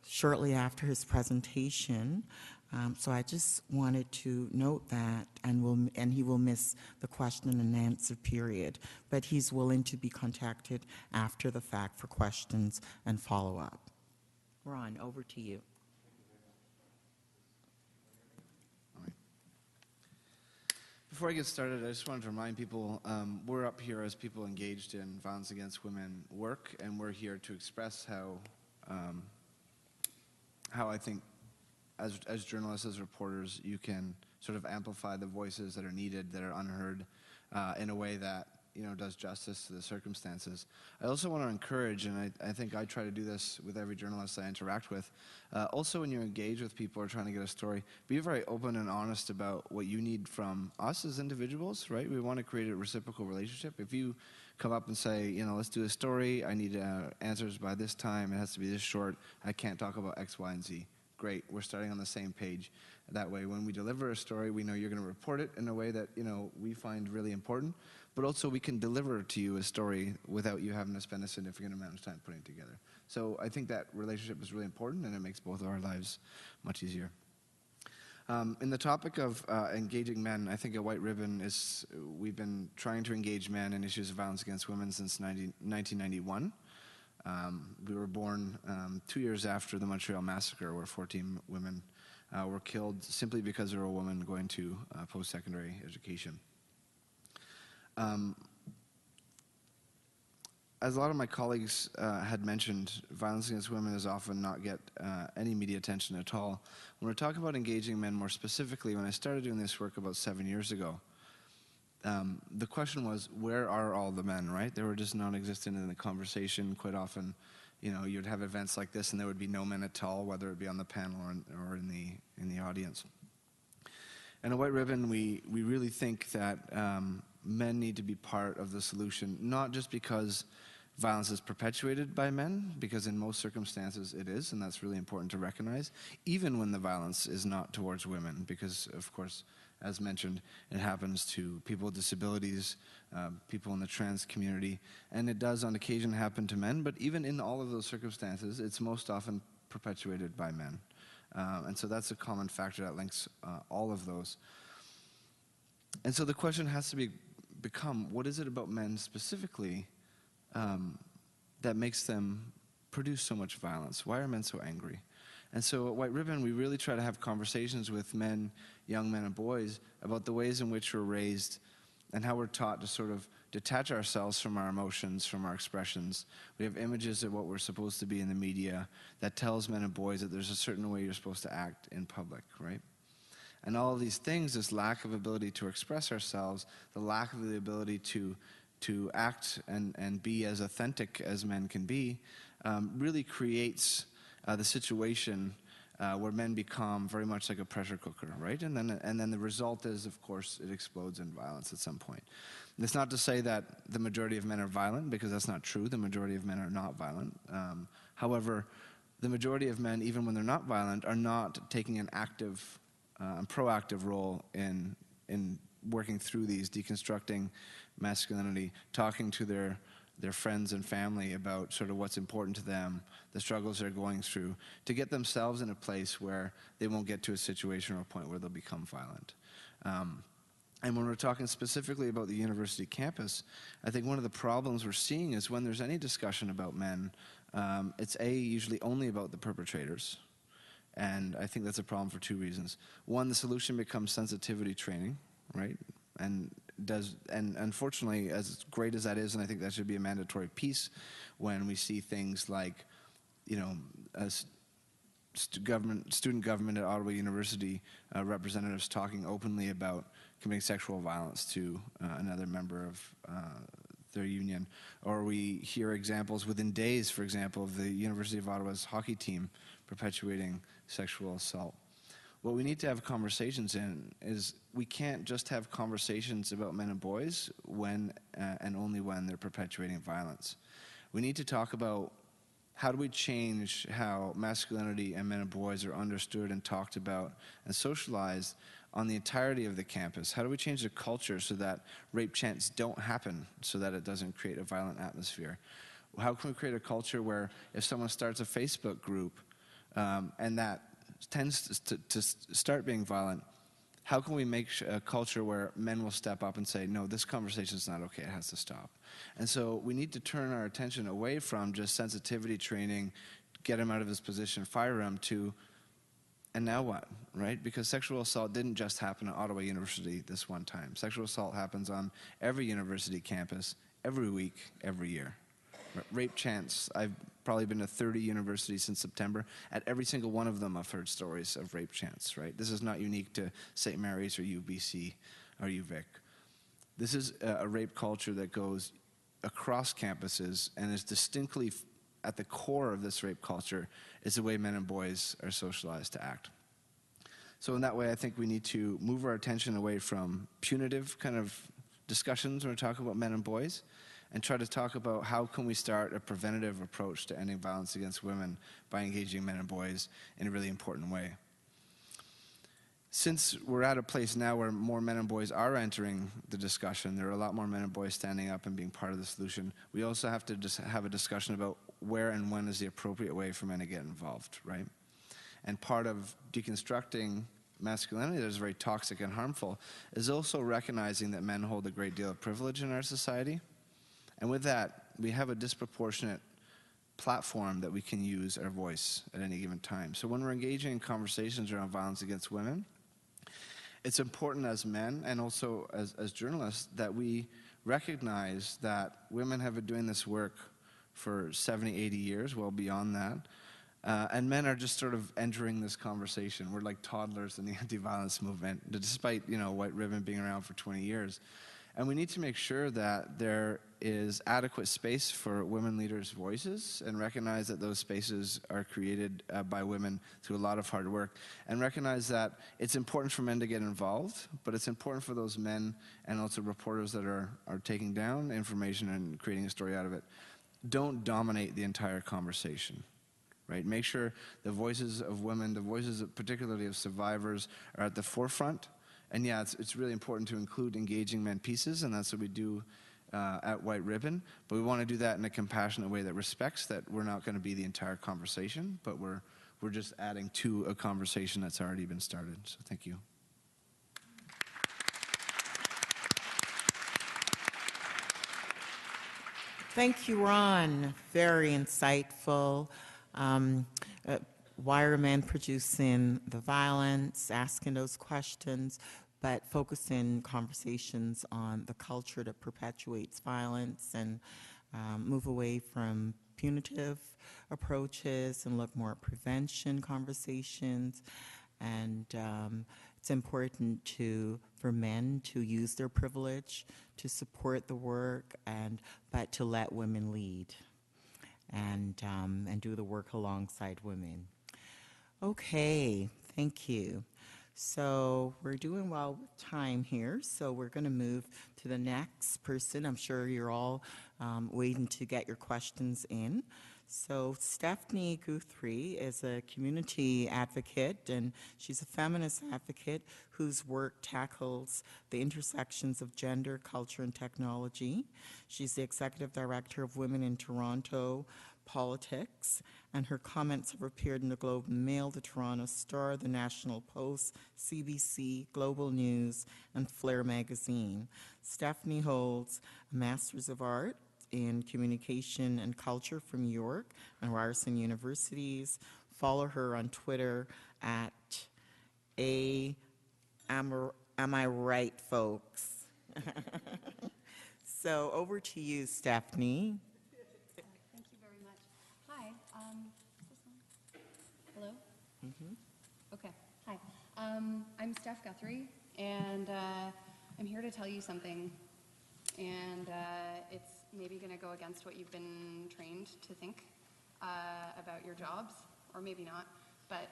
shortly after his presentation. So I just wanted to note that, and he will miss the question and answer period, but he's willing to be contacted after the fact for questions and follow-up. Ron, over to you. All right. Before I get started, I just wanted to remind people, we're up here as people engaged in violence against women work, and we're here to express how I think as journalists, as reporters, you can sort of amplify the voices that are needed, that are unheard, in a way that does justice to the circumstances. I also want to encourage, and I think I try to do this with every journalist I interact with, also when you engage with people or trying to get a story, be very open and honest about what you need from us as individuals, right? We want to create a reciprocal relationship. If you come up and say, let's do a story, I need answers by this time, it has to be this short, I can't talk about X, Y, and Z. Great, we're starting on the same page. That way, when we deliver a story, we know you're going to report it in a way that we find really important, but also we can deliver to you a story without you having to spend a significant amount of time putting it together. So I think that relationship is really important, and it makes both of our lives much easier. In the topic of engaging men, I think a white ribbon is, we've been trying to engage men in issues of violence against women since 1991. We were born 2 years after the Montreal Massacre, where 14 women were killed simply because they were a woman going to post-secondary education. As a lot of my colleagues had mentioned, violence against women does often not get any media attention at all. When we're talking about engaging men more specifically, when I started doing this work about 7 years ago, the question was, where are all the men, right? They were just non-existent in the conversation. Quite often, you'd have events like this and there would be no men at all, whether it be on the panel or in the audience. And a white ribbon, we really think that men need to be part of the solution, not just because violence is perpetuated by men, because in most circumstances it is, and that's really important to recognize, even when the violence is not towards women, because of course, as mentioned, it happens to people with disabilities, people in the trans community, and it does on occasion happen to men, but even in all of those circumstances, it's most often perpetuated by men. And so that's a common factor that links all of those. And so the question has to become, what is it about men specifically that makes them produce so much violence? Why are men so angry? And so at White Ribbon, we really try to have conversations with men, young men and boys, about the ways in which we're raised and how we're taught to sort of detach ourselves from our emotions, from our expressions. We have images of what we're supposed to be in the media that tells men and boys that there's a certain way you're supposed to act in public, right? And all of these things, this lack of ability to express ourselves, the lack of the ability to act and be as authentic as men can be, really creates the situation where men become very much like a pressure cooker, right? And then the result is, of course, it explodes in violence at some point. And it's not to say that the majority of men are violent, because that's not true. The majority of men are not violent. However, the majority of men, even when they're not violent, are not taking an active and proactive role in working through these, deconstructing masculinity, talking to their friends and family about sort of what's important to them, the struggles they're going through, to get themselves in a place where they won't get to a situation or a point where they'll become violent. And when we're talking specifically about the university campus, I think one of the problems we're seeing is when there's any discussion about men, it's usually only about the perpetrators. And I think that's a problem for two reasons. One, the solution becomes sensitivity training, right? And unfortunately, as great as that is, and I think that should be a mandatory piece when we see things like, as student government at Ottawa University representatives talking openly about committing sexual violence to another member of their union, or we hear examples within days, for example, of the University of Ottawa's hockey team perpetuating sexual assault. What we need to have conversations in is we can't just have conversations about men and boys when and only when they're perpetuating violence. We need to talk about how do we change how masculinity and men and boys are understood and talked about and socialized on the entirety of the campus. How do we change the culture so that rape chants don't happen, so that it doesn't create a violent atmosphere? How can we create a culture where if someone starts a Facebook group and that tends to start being violent, how can we make a culture where men will step up and say, no, this conversation is not okay, it has to stop? And so we need to turn our attention away from just sensitivity training, get him out of his position, fire him, to, and now what, right? Because sexual assault didn't just happen at Ottawa University this one time. Sexual assault happens on every university campus, every week, every year. Rape chants, I've probably been to 30 universities since September. At every single one of them, I've heard stories of rape chants, right? This is not unique to St. Mary's or UBC or UVic. This is a rape culture that goes across campuses and is distinctly at the core of this rape culture is the way men and boys are socialized to act. So in that way, I think we need to move our attention away from punitive kind of discussions when we're talking about men and boys, and try to talk about how can we start a preventative approach to ending violence against women by engaging men and boys in a really important way. Since we're at a place now where more men and boys are entering the discussion, there are a lot more men and boys standing up and being part of the solution, we also have to just have a discussion about where and when is the appropriate way for men to get involved, right? And part of deconstructing masculinity that is very toxic and harmful is also recognizing that men hold a great deal of privilege in our society. And with that, we have a disproportionate platform that we can use our voice at any given time. So when we're engaging in conversations around violence against women, it's important as men and also as journalists that we recognize that women have been doing this work for 70, 80 years, well beyond that. And men are just sort of entering this conversation. We're like toddlers in the anti-violence movement, despite, White Ribbon being around for 20 years. And we need to make sure that there is adequate space for women leaders' voices and recognize that those spaces are created by women through a lot of hard work, and recognize that it's important for men to get involved, but it's important for those men and also reporters that are taking down information and creating a story out of it. Don't dominate the entire conversation. Right? Make sure the voices of women, the voices particularly of survivors, are at the forefront. And yeah, it's really important to include engaging men pieces, and that's what we do at White Ribbon. But we want to do that in a compassionate way that respects that we're not going to be the entire conversation, but we're just adding to a conversation that's already been started. So thank you. Thank you, Ron. Very insightful. Why are men producing the violence, asking those questions, but focusing conversations on the culture that perpetuates violence, and move away from punitive approaches and look more at prevention conversations. And it's important for men to use their privilege to support the work, but to let women lead and do the work alongside women. Okay, thank you. So we're doing well with time here, so we're going to move to the next person. I'm sure you're all waiting to get your questions in. So Stephanie Guthrie is a community advocate, and she's a feminist advocate whose work tackles the intersections of gender, culture, and technology. She's the executive director of Women in Toronto Politics, and her comments have appeared in the Globe and Mail, the Toronto Star, the National Post, CBC, Global News, and Flair magazine. Stephanie holds a Master's of Art in Communication and Culture from York and Ryerson Universities. Follow her on Twitter at Am I Right, folks? So over to you, Stephanie. Thank you very much. Hi. Is this on? Hello? Mm-hmm. Okay. Hi. I'm Steph Guthrie, and I'm here to tell you something. And it's maybe going to go against what you've been trained to think about your jobs, or maybe not. But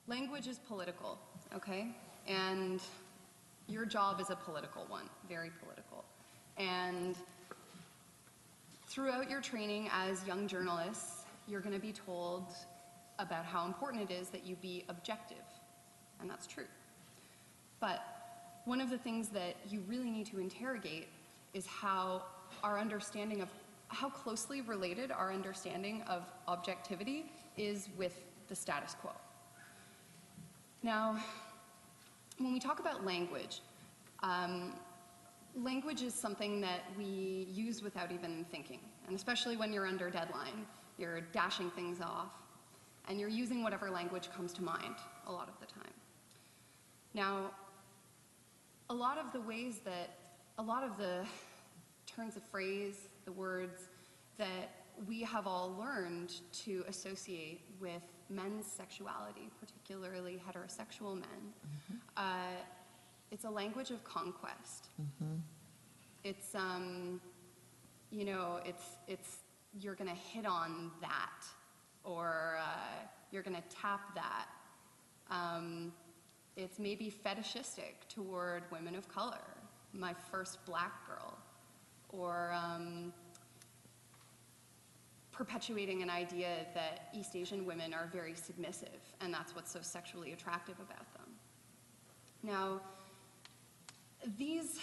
language is political, okay? And your job is a political one, very political. And throughout your training as young journalists, you're going to be told about how important it is that you be objective. And that's true. But one of the things that you really need to interrogate is how our understanding of how closely related our understanding of objectivity is with the status quo. Now, when we talk about language, language is something that we use without even thinking, and especially when you're under deadline, you're dashing things off, and you're using whatever language comes to mind a lot of the time. Now, a lot of the turns of phrase, the words that we have all learned to associate with men's sexuality, particularly heterosexual men, it's a language of conquest. It's, you know, it's you're gonna hit on that, or you're gonna tap that. It's maybe fetishistic toward women of color, my first black girl, or perpetuating an idea that East Asian women are very submissive, and that's what's so sexually attractive about them. Now, these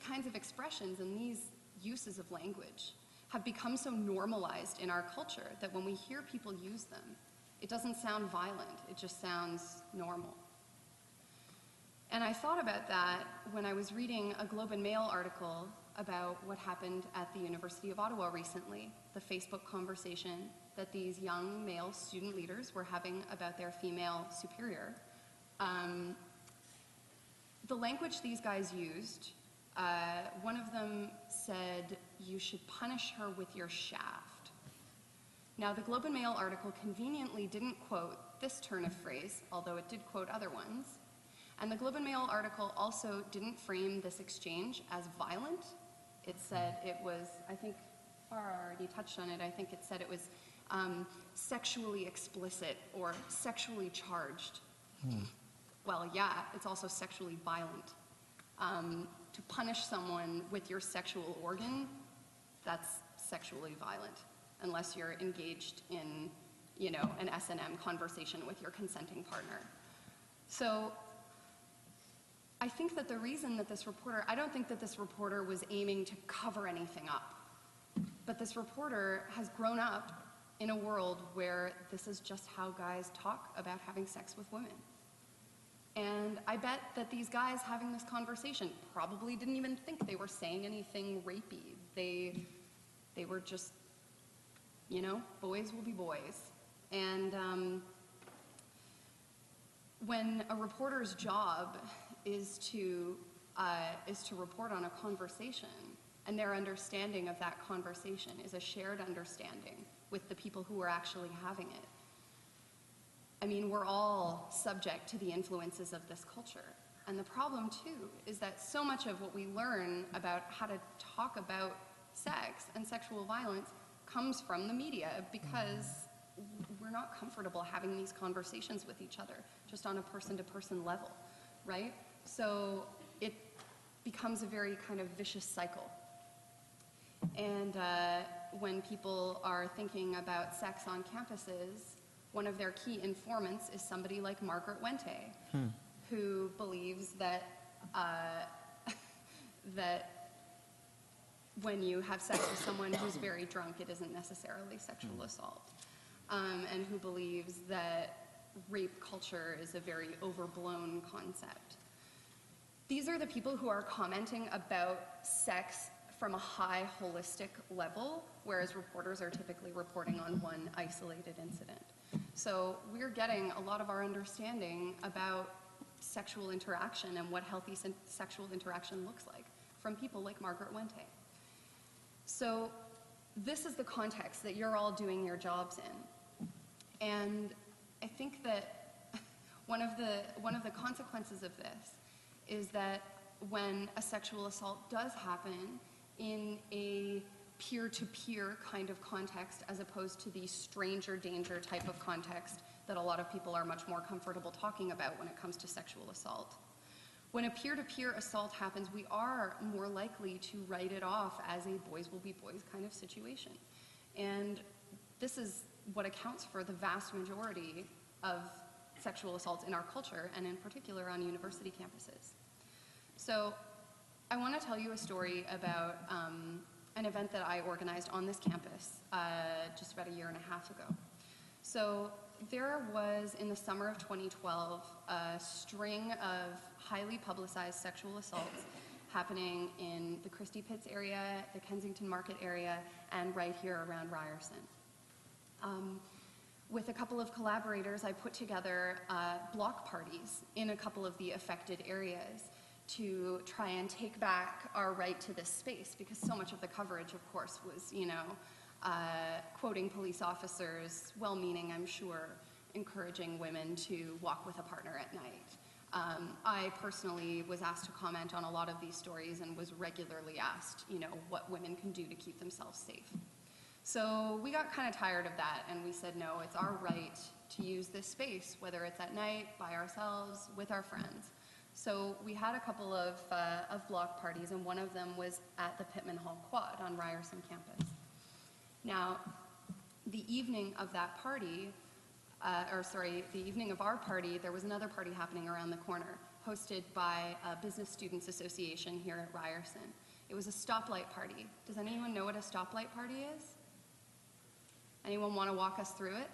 kinds of expressions and these uses of language have become so normalized in our culture that when we hear people use them, it doesn't sound violent, it just sounds normal. And I thought about that when I was reading a Globe and Mail article about what happened at the University of Ottawa recently, the Facebook conversation that these young male student leaders were having about their female superior. The language these guys used, one of them said, "You should punish her with your shaft." Now, the Globe and Mail article conveniently didn't quote this turn of phrase, although it did quote other ones. And the Globe and Mail article also didn't frame this exchange as violent. It said it was, I think Farrah already touched on it, I think it said it was sexually explicit or sexually charged. Well, yeah, it's also sexually violent. To punish someone with your sexual organ, that's sexually violent, unless you're engaged in, you know, an S&M conversation with your consenting partner. So I think that the reason that this reporter, I don't think that this reporter was aiming to cover anything up, but this reporter has grown up in a world where this is just how guys talk about having sex with women. And I bet that these guys having this conversation probably didn't even think they were saying anything rapey. They were just, you know, boys will be boys. And when a reporter's job is to report on a conversation, and their understanding of that conversation is a shared understanding with the people who are actually having it. I mean, we're all subject to the influences of this culture. And the problem, too, is that so much of what we learn about how to talk about sex and sexual violence comes from the media, because we're not comfortable having these conversations with each other, just on a person-to-person level, right? So it becomes a very kind of vicious cycle. And when people are thinking about sex on campuses, one of their key informants is somebody like Margaret Wente, who believes that that when you have sex with someone who's very drunk, it isn't necessarily sexual assault, and who believes that rape culture is a very overblown concept. These are the people who are commenting about sex from a high holistic level, whereas reporters are typically reporting on one isolated incident. So we're getting a lot of our understanding about sexual interaction and what healthy sexual interaction looks like from people like Margaret Wente. So this is the context that you're all doing your jobs in. And I think that one of the consequences of this is that when a sexual assault does happen in a peer-to-peer kind of context, as opposed to the stranger danger type of context that a lot of people are much more comfortable talking about when it comes to sexual assault. When a peer-to-peer assault happens, we are more likely to write it off as a boys will be boys kind of situation. And this is what accounts for the vast majority of sexual assaults in our culture, and in particular on university campuses. So I want to tell you a story about an event that I organized on this campus just about a year and a half ago. So there was, in the summer of 2012, a string of highly publicized sexual assaults happening in the Christie Pitts area, the Kensington Market area, and right here around Ryerson. With a couple of collaborators, I put together block parties in a couple of the affected areas to try and take back our right to this space, because so much of the coverage, of course, was, you know, quoting police officers, well-meaning, I'm sure, encouraging women to walk with a partner at night, I personally was asked to comment on a lot of these stories and was regularly asked, what women can do to keep themselves safe. So we got kind of tired of that, and we said, no, it's our right to use this space, whether it's at night, by ourselves, with our friends. So we had a couple of block parties, and one of them was at the Pittman Hall Quad on Ryerson campus. Now, the evening of that party, the evening of our party, there was another party happening around the corner, hosted by Business Students Association here at Ryerson. It was a stoplight party. Does anyone know what a stoplight party is? Anyone want to walk us through it?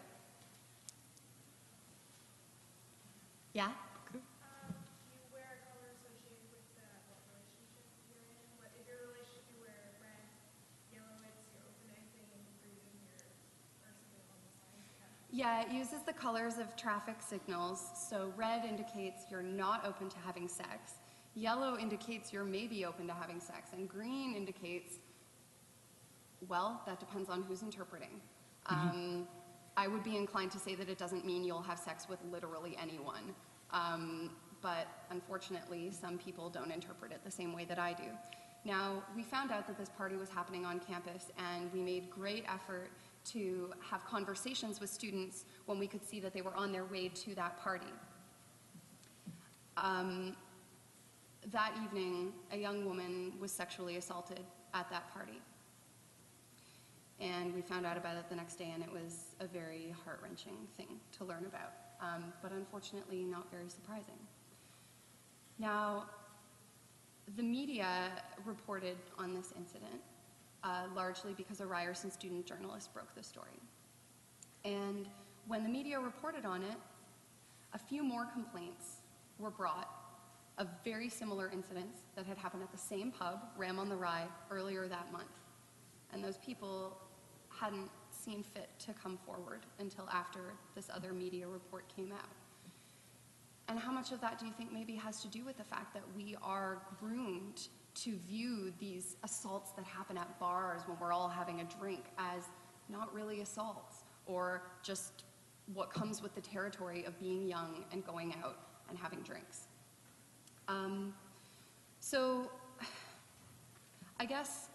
Yeah? You wear a color associated with what relationship you're in. If your relationship, you wear red, yellow, it's you're open to anything, and green, you're or something along those lines. Yeah, it uses the colors of traffic signals. So red indicates you're not open to having sex. Yellow indicates you're maybe open to having sex. And green indicates, well, that depends on who's interpreting. I would be inclined to say that it doesn't mean you'll have sex with literally anyone. But unfortunately, some people don't interpret it the same way that I do. Now, we found out that this party was happening on campus, and we made great effort to have conversations with students when we could see that they were on their way to that party. That evening, a young woman was sexually assaulted at that party. And we found out about it the next day, and it was a very heart-wrenching thing to learn about, but unfortunately not very surprising. Now, the media reported on this incident largely because a Ryerson student journalist broke the story. And when the media reported on it, a few more complaints were brought of very similar incidents that had happened at the same pub, Ram on the Rye, earlier that month. And those people hadn't seen fit to come forward until after this other media report came out. And how much of that do you think maybe has to do with the fact that we are groomed to view these assaults that happen at bars when we're all having a drink as not really assaults, or just what comes with the territory of being young and going out and having drinks? So I guess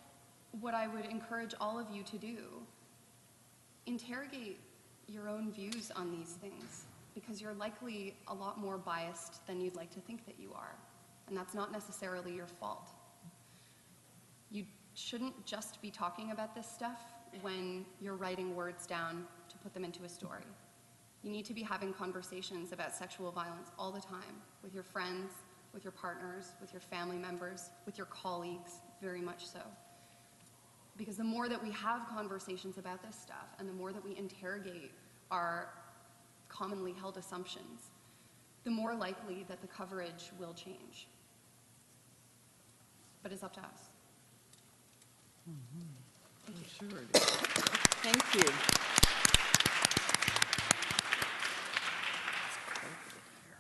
what I would encourage all of you to do, interrogate your own views on these things, because you're likely a lot more biased than you'd like to think that you are, and that's not necessarily your fault. You shouldn't just be talking about this stuff when you're writing words down to put them into a story. You need to be having conversations about sexual violence all the time, with your friends, with your partners, with your family members, with your colleagues, very much so. Because the more that we have conversations about this stuff, and the more that we interrogate our commonly held assumptions, the more likely that the coverage will change. But it's up to us. Thank you. Sure it is. Thank you.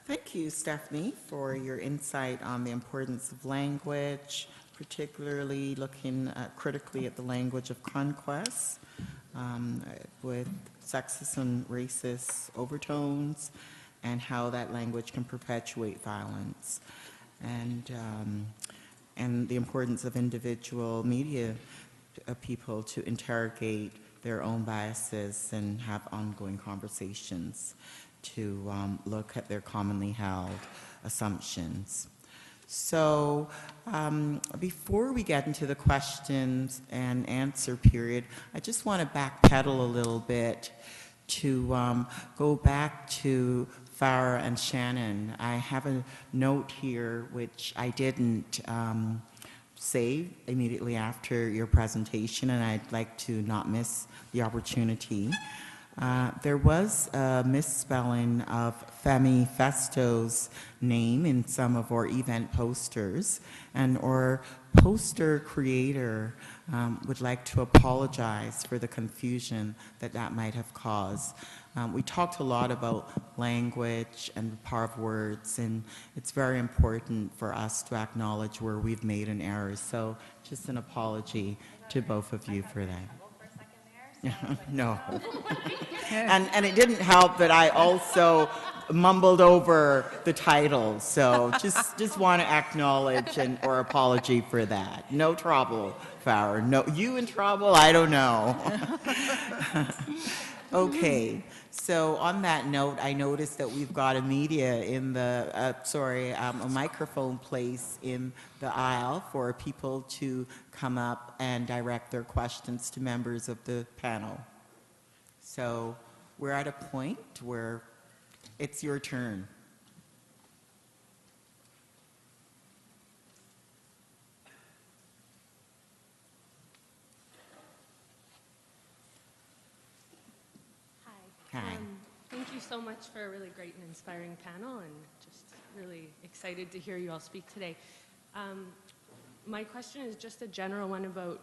Thank you, Stephanie, for your insight on the importance of language, particularly looking critically at the language of conquest with sexist and racist overtones, and how that language can perpetuate violence, and the importance of individual media people to interrogate their own biases and have ongoing conversations to look at their commonly held assumptions. So before we get into the questions and answer period, I just want to backpedal a little bit to go back to Farrah and Shannon. I have a note here which I didn't say immediately after your presentation, and I'd like to not miss the opportunity. There was a misspelling of Femifesto's name in some of our event posters, and our poster creator would like to apologize for the confusion that that might have caused. We talked a lot about language and the power of words, and it's very important for us to acknowledge where we've made an error. So just an apology to both of you for that. For a second there, No. And it didn't help that I also mumbled over the title, so just want to acknowledge or apology for that. No trouble, Farrah. No, you in trouble? I don't know. Okay, so on that note, I noticed that we've got a media in the, a microphone place in the aisle for people to come up and direct their questions to members of the panel. So we're at a point where it's your turn. Hi. Hi. Thank you so much for a really great and inspiring panel, and just really excited to hear you all speak today. My question is just a general one about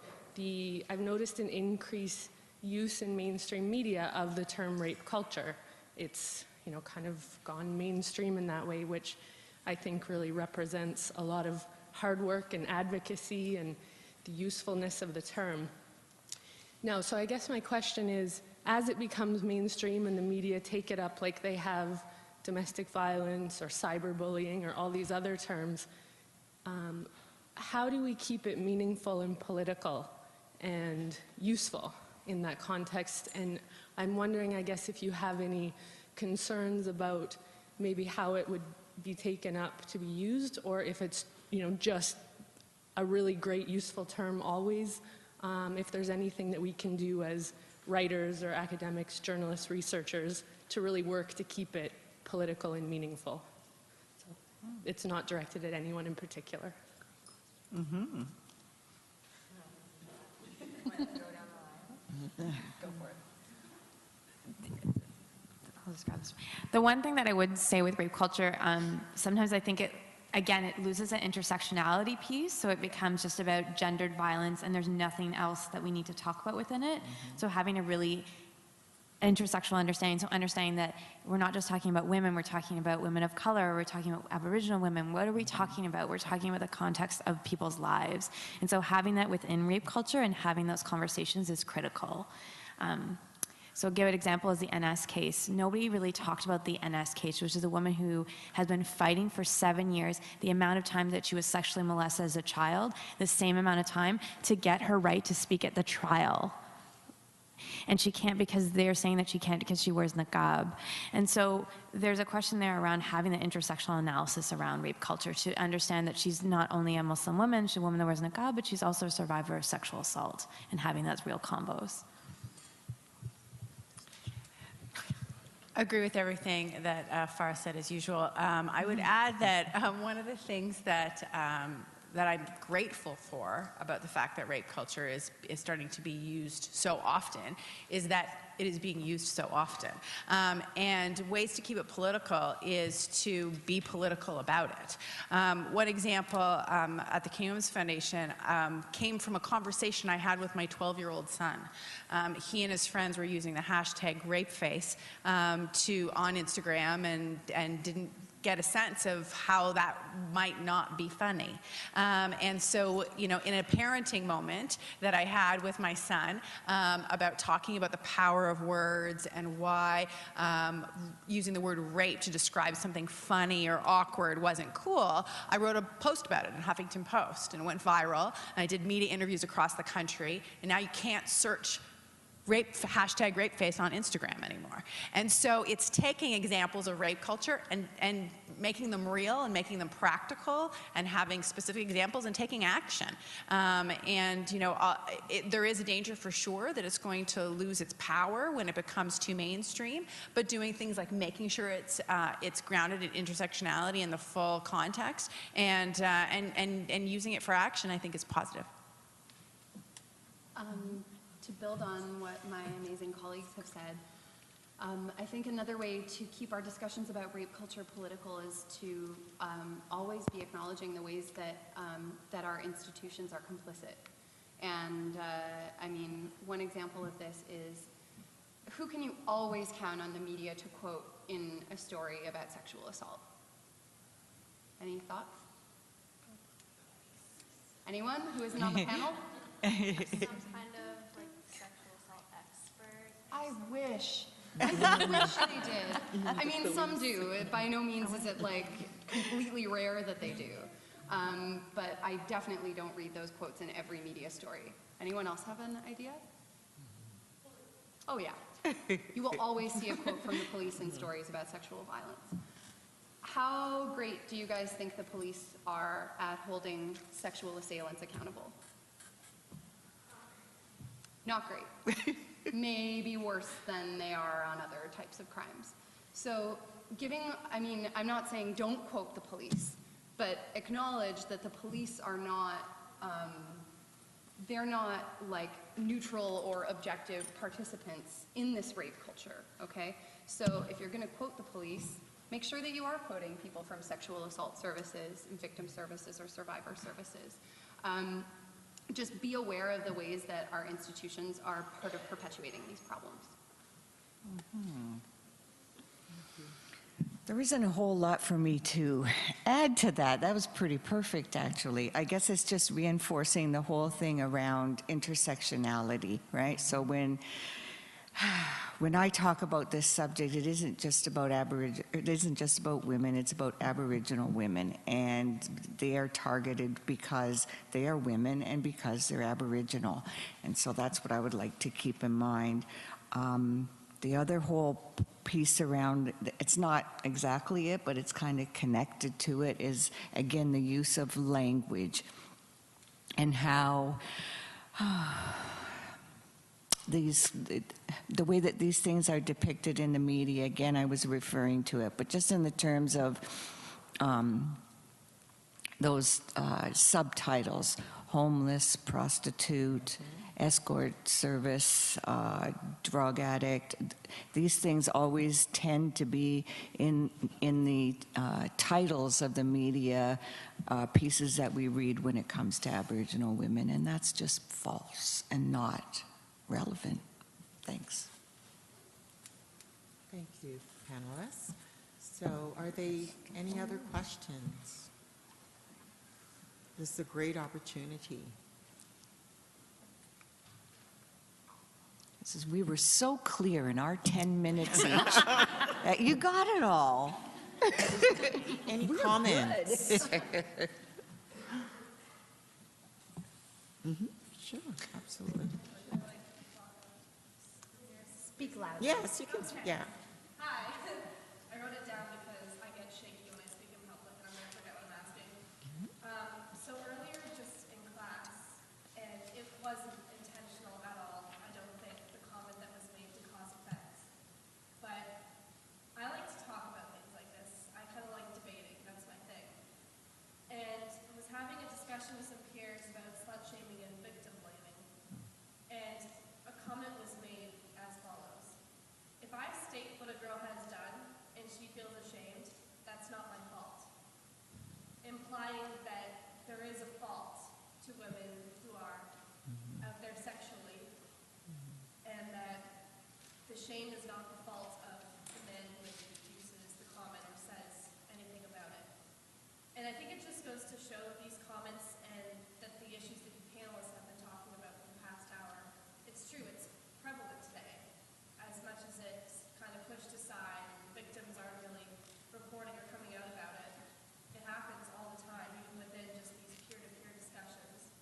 I've noticed an increased use in mainstream media of the term rape culture. It's, kind of gone mainstream in that way, which I think really represents a lot of hard work and advocacy and the usefulness of the term. Now, so I guess my question is, as it becomes mainstream and the media take it up like they have domestic violence or cyberbullying or all these other terms, how do we keep it meaningful and political and useful in that context? And I'm wondering, I guess, if you have any concerns about maybe how it would be taken up to be used, or if it's, just a really great, useful term always, if there's anything that we can do as writers or academics, journalists, researchers to really work to keep it political and meaningful. So it's not directed at anyone in particular. Mm-hmm. Go for it. I'll just grab this. The one thing that I would say with rape culture, sometimes I think it loses an intersectionality piece, so it becomes just about gendered violence, and there's nothing else that we need to talk about within it. So having a really intersectional understanding, so understanding that we're not just talking about women, we're talking about women of color, we're talking about Aboriginal women. What are we talking about? We're talking about the context of people's lives. And so having that within rape culture and having those conversations is critical. So I'll give an example is the NS case. Nobody really talked about the NS case, which is a woman who has been fighting for 7 years, the amount of time that she was sexually molested as a child, the same amount of time to get her right to speak at the trial. And she can't because they're saying that she can't because she wears niqab. And so there's a question there around having the intersectional analysis around rape culture to understand that she's not only a Muslim woman, she's a woman that wears niqab, but she's also a survivor of sexual assault, and having those real combos. Agree with everything that Farrah said as usual. I would add that one of the things that I'm grateful for about the fact that rape culture is starting to be used so often is that it is being used so often. And ways to keep it political is to be political about it. One example at the Canadian Women's Foundation came from a conversation I had with my 12-year-old son. He and his friends were using the hashtag rapeface on Instagram and didn't get a sense of how that might not be funny. And so, in a parenting moment that I had with my son about talking about the power of words and why using the word rape to describe something funny or awkward wasn't cool, I wrote a post about it in Huffington Post, and it went viral. And I did media interviews across the country, and now you can't search hashtag rapeface on Instagram anymore. And so it's taking examples of rape culture and making them real and making them practical and having specific examples and taking action. There is a danger for sure that it's going to lose its power when it becomes too mainstream, but doing things like making sure it's grounded in intersectionality in the full context and using it for action, I think is positive. To build on what my amazing colleagues have said, I think another way to keep our discussions about rape culture political is to always be acknowledging the ways that our institutions are complicit. And one example of this is, who can you always count on the media to quote in a story about sexual assault? Any thoughts? Anyone who isn't on the panel? Some kind of like sexual assault I wish. I wish they did. I mean, some do. By no means is it like completely rare that they do. But I definitely don't read those quotes in every media story. Anyone else have an idea? Oh yeah. You will always see a quote from the police in stories about sexual violence. How great do you guys think the police are at holding sexual assailants accountable? Not great. Maybe worse than they are on other types of crimes. So I mean, I'm not saying don't quote the police, but acknowledge that the police are not, they're not like neutral or objective participants in this rape culture, okay? So if you're gonna quote the police, make sure that you are quoting people from sexual assault services, victim services, or survivor services. Just be aware of the ways that our institutions are part of perpetuating these problems. There isn't a whole lot for me to add to that. That was pretty perfect, actually. I guess it's just reinforcing the whole thing around intersectionality, right? So when I talk about this subject, it isn't just about women, it's about Aboriginal women, and they are targeted because they are women and because they're Aboriginal. And so that's what I would like to keep in mind. The other whole piece around, it's not exactly it, but it's kind of connected to it, is again the use of language and how the way that these things are depicted in the media. Again, I was referring to it, but just in the terms of those subtitles: homeless, prostitute, escort service, drug addict. These things always tend to be in the titles of the media pieces that we read when it comes to Aboriginal women, and that's just false and not relevant. Thanks. Thank you, panelists. So are there any other questions? This is a great opportunity. We were so clear in our 10 minutes each. You got it all. Any comments? Sure, absolutely. Speak loud. Yes, you can, yeah. Hi. I wrote it down because I get shaky when I speak in public and I'm going to forget what I'm asking. So earlier, just in class, and it wasn't intentional at all, I don't think, the comment that was made to cause offense. But I like to talk about things like this. I kind of like debating. That's my thing. And I was having a discussion with some peers about slut-shaming and victim blaming. And a comment was made as follows. If I state what a girl has done and she feels ashamed, that's not my fault. Implying that there is a fault to women who are out there sexually, and that the shame is not the fault of the man who uses the comment or says anything about it. And I think it just goes to show these comments and that the issues that you panelists have been talking about for the past hour, it's true, it's prevalent today. As much as it's kind of pushed aside, victims aren't really reporting or coming out about it. It happens all the time, even within just these peer-to-peer discussions.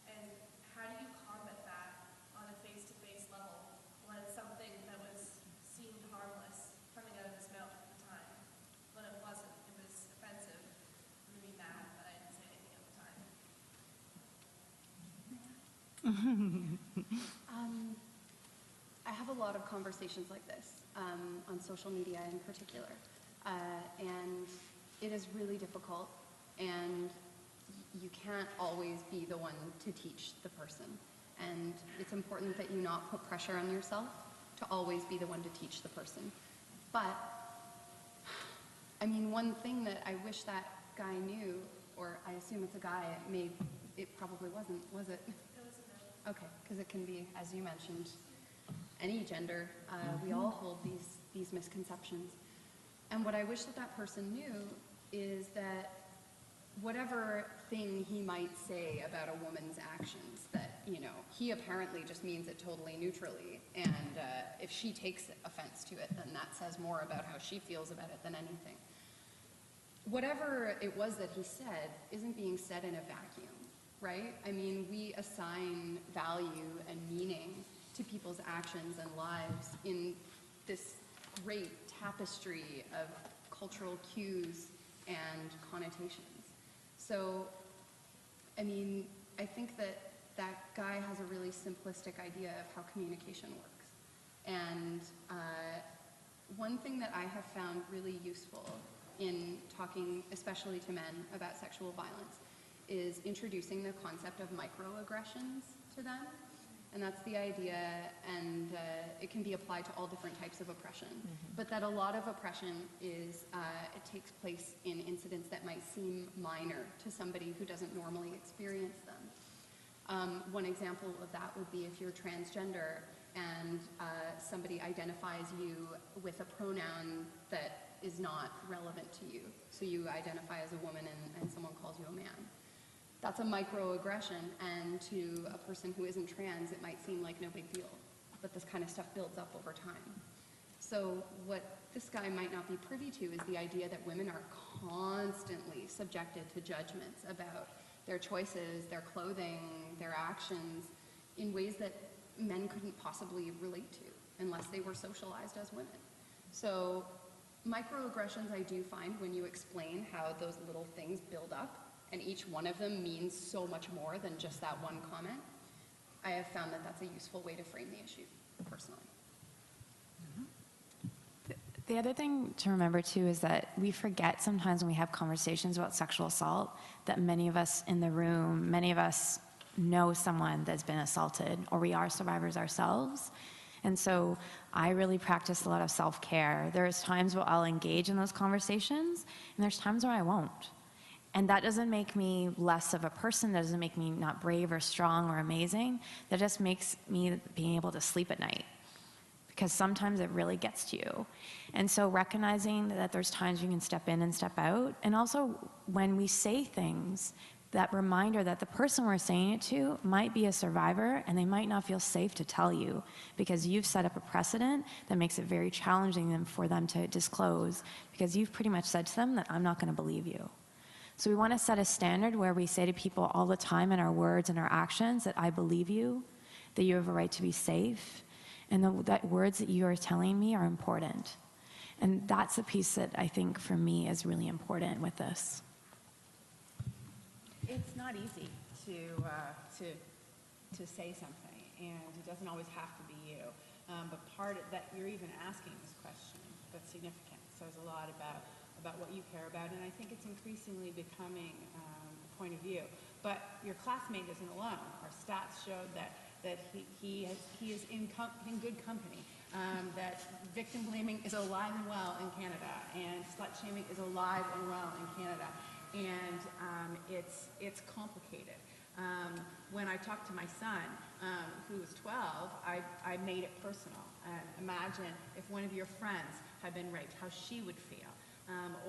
And how do you combat that on a face-to-face level when it's something that seemed harmless coming out of his mouth at the time, when it wasn't? It was offensive. It made me mad, but I didn't say anything at the time. I have a lot of conversations like this on social media in particular, and it is really difficult, and you can't always be the one to teach the person, and it's important that you not put pressure on yourself to always be the one to teach the person. But I mean, one thing that I wish that guy knew, or I assume it's a guy, it probably wasn't, was it? It was a man. Okay, because it can be, as you mentioned, any gender. We all hold these misconceptions. And what I wish that person knew is that whatever thing he might say about a woman's actions, that, you know, he apparently just means it totally neutrally, and if she takes offense to it, then that says more about how she feels about it than anything. Whatever it was that he said isn't being said in a vacuum, right? I mean, we assign value and meaning to people's actions and lives in this great tapestry of cultural cues and connotations. So, I mean, I think that that guy has a really simplistic idea of how communication works. And one thing that I have found really useful in talking, especially to men, about sexual violence is introducing the concept of microaggressions to them. And that's the idea, and it can be applied to all different types of oppression. But that a lot of oppression is, it takes place in incidents that might seem minor to somebody who doesn't normally experience them. One example of that would be if you're transgender and somebody identifies you with a pronoun that is not relevant to you. So you identify as a woman and someone calls you a man. That's a microaggression, and to a person who isn't trans, it might seem like no big deal. But this kind of stuff builds up over time. So what this guy might not be privy to is the idea that women are constantly subjected to judgments about their choices, their clothing, their actions, in ways that men couldn't possibly relate to unless they were socialized as women. So microaggressions I do find when you explain how those little things build up, and each one of them means so much more than just that one comment, I have found that that's a useful way to frame the issue, personally. The other thing to remember too is that we forget sometimes when we have conversations about sexual assault that many of us in the room, many of us know someone that's been assaulted, or we are survivors ourselves. And so I really practice a lot of self-care. There's times where I'll engage in those conversations, and there's times where I won't. And that doesn't make me less of a person, that doesn't make me not brave or strong or amazing. That just makes me being able to sleep at night. Because sometimes it really gets to you. And so recognizing that there's times you can step in and step out, and also when we say things, that reminder that the person we're saying it to might be a survivor and they might not feel safe to tell you because you've set up a precedent that makes it very challenging for them to disclose, because you've pretty much said to them that I'm not going to believe you. So we want to set a standard where we say to people all the time in our words and our actions that I believe you, that you have a right to be safe, and that words that you are telling me are important. And that's the piece that I think for me is really important with this. It's not easy to say something, and it doesn't always have to be you. But part of that, you're even asking this question, that's significant. So there's a lot about what you care about, and I think it's increasingly becoming a point of view. But your classmate isn't alone. Our stats showed that he is in good company. That victim blaming is alive and well in Canada, and slut shaming is alive and well in Canada, and it's complicated. When I talked to my son, who was 12, I made it personal. Imagine if one of your friends had been raped, how she would feel.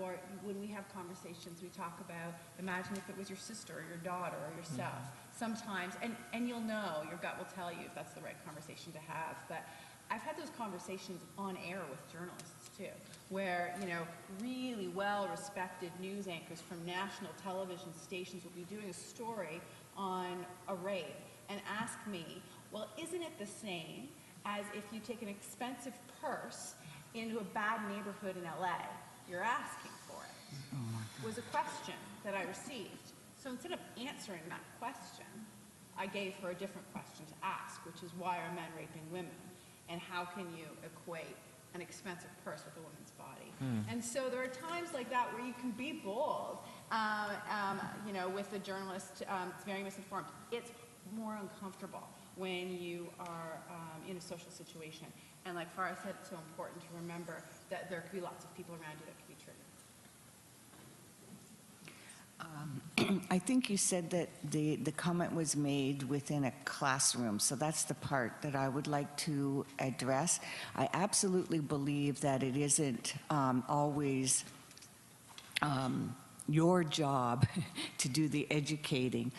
Or when we have conversations, we talk about, imagine if it was your sister or your daughter or yourself. Sometimes, and you'll know, your gut will tell you if that's the right conversation to have, but I've had those conversations on air with journalists too, where, you know, really well-respected news anchors from national television stations will be doing a story on a rape and ask me, well, isn't it the same as if you take an expensive purse into a bad neighborhood in LA? You're asking for it, was a question that I received. So instead of answering that question, I gave her a different question to ask, which is, why are men raping women? And how can you equate an expensive purse with a woman's body? And so there are times like that where you can be bold, you know, with a journalist that's very misinformed. It's more uncomfortable when you are in a social situation. And like Farrah said, it's so important to remember that there could be lots of people around you that could be triggered. I think you said that the comment was made within a classroom, so that's the part that I would like to address. I absolutely believe that it isn't always your job to do the educating.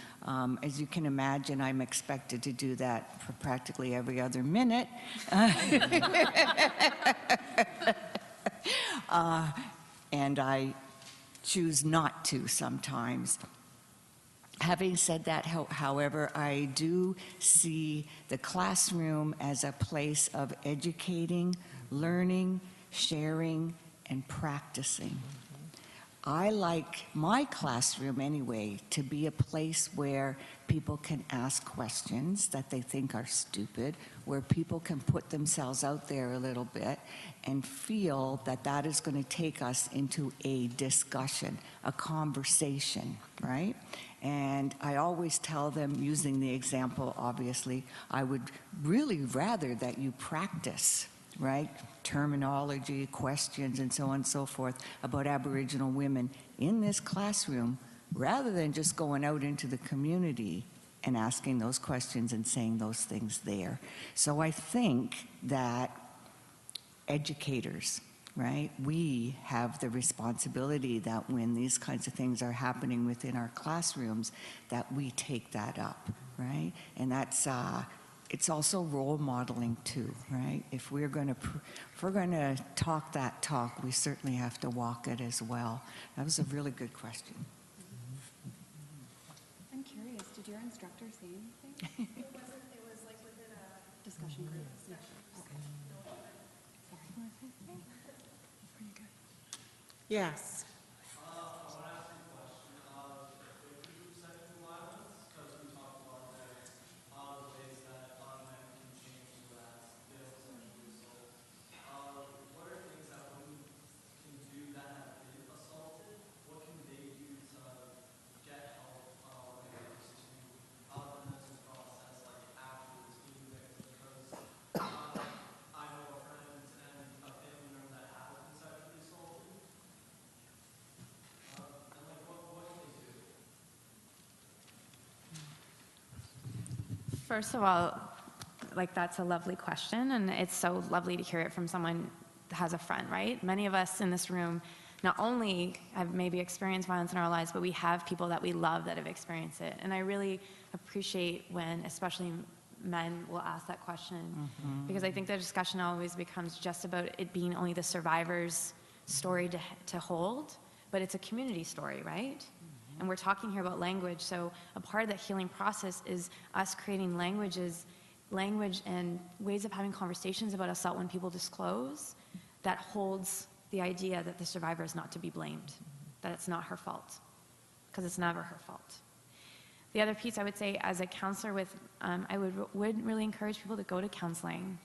As you can imagine, I'm expected to do that for practically every other minute. And I choose not to sometimes. Having said that, however, I do see the classroom as a place of educating, learning, sharing, and practicing. I like my classroom anyway to be a place where people can ask questions that they think are stupid, where people can put themselves out there a little bit and feel that that is going to take us into a discussion, a conversation, right? And I always tell them, using the example, obviously, I would really rather that you practice, right? Terminology, questions, and so on and so forth about Aboriginal women in this classroom, rather than just going out into the community and asking those questions and saying those things there. So I think that educators, right, we have the responsibility that when these kinds of things are happening within our classrooms, that we take that up, right? And that's it's also role modeling too, right? If we're going to talk that talk, we certainly have to walk it as well. That was a really good question. I'm curious, did your instructor say anything? It was like within a Discussion group? discussion. Okay. Sorry. Yes. First of all, like, that's a lovely question, and it's so lovely to hear it from someone that has a friend, right? Many of us in this room not only have maybe experienced violence in our lives, but we have people that we love that have experienced it. And I really appreciate when, especially men, will ask that question, because I think the discussion always becomes just about it being only the survivor's story to hold, but it's a community story, right? And we're talking here about language, so a part of that healing process is us creating language and ways of having conversations about assault when people disclose that holds the idea that the survivor is not to be blamed, that it's not her fault, because it's never her fault. The other piece I would say, as a counselor I would really encourage people to go to counseling.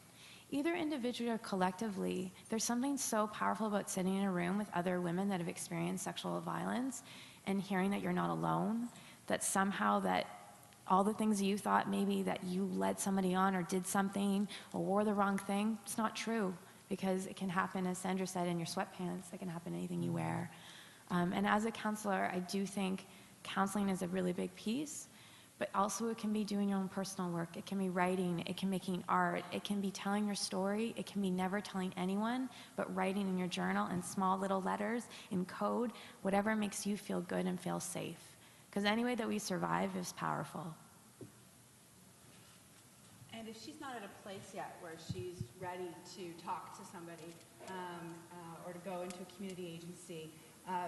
Either individually or collectively, there's something so powerful about sitting in a room with other women that have experienced sexual violence and hearing that you're not alone, that somehow that all the things you thought maybe that you led somebody on or did something or wore the wrong thing, it's not true, because it can happen, as Sandra said, in your sweatpants. It can happen in anything you wear. And as a counselor, I do think counseling is a really big piece, but also it can be doing your own personal work. It can be writing, it can be making art, it can be telling your story, it can be never telling anyone, but writing in your journal in small little letters, in code, whatever makes you feel good and feel safe. Because any way that we survive is powerful. And if she's not at a place yet where she's ready to talk to somebody or to go into a community agency,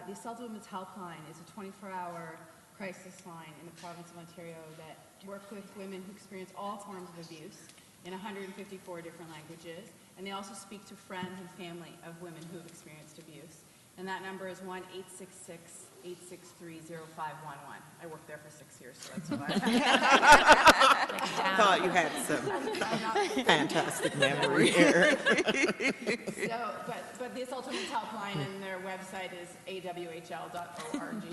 the Assault Women's Helpline is a 24-hour crisis line in the province of Ontario that work with women who experience all forms of abuse in 154 different languages, and they also speak to friends and family of women who have experienced abuse. And that number is 1-866-863-0511. I worked there for 6 years, so that's why. I thought you had some fantastic memory here. But the Assault Women's Helpline and their website is awhl.org.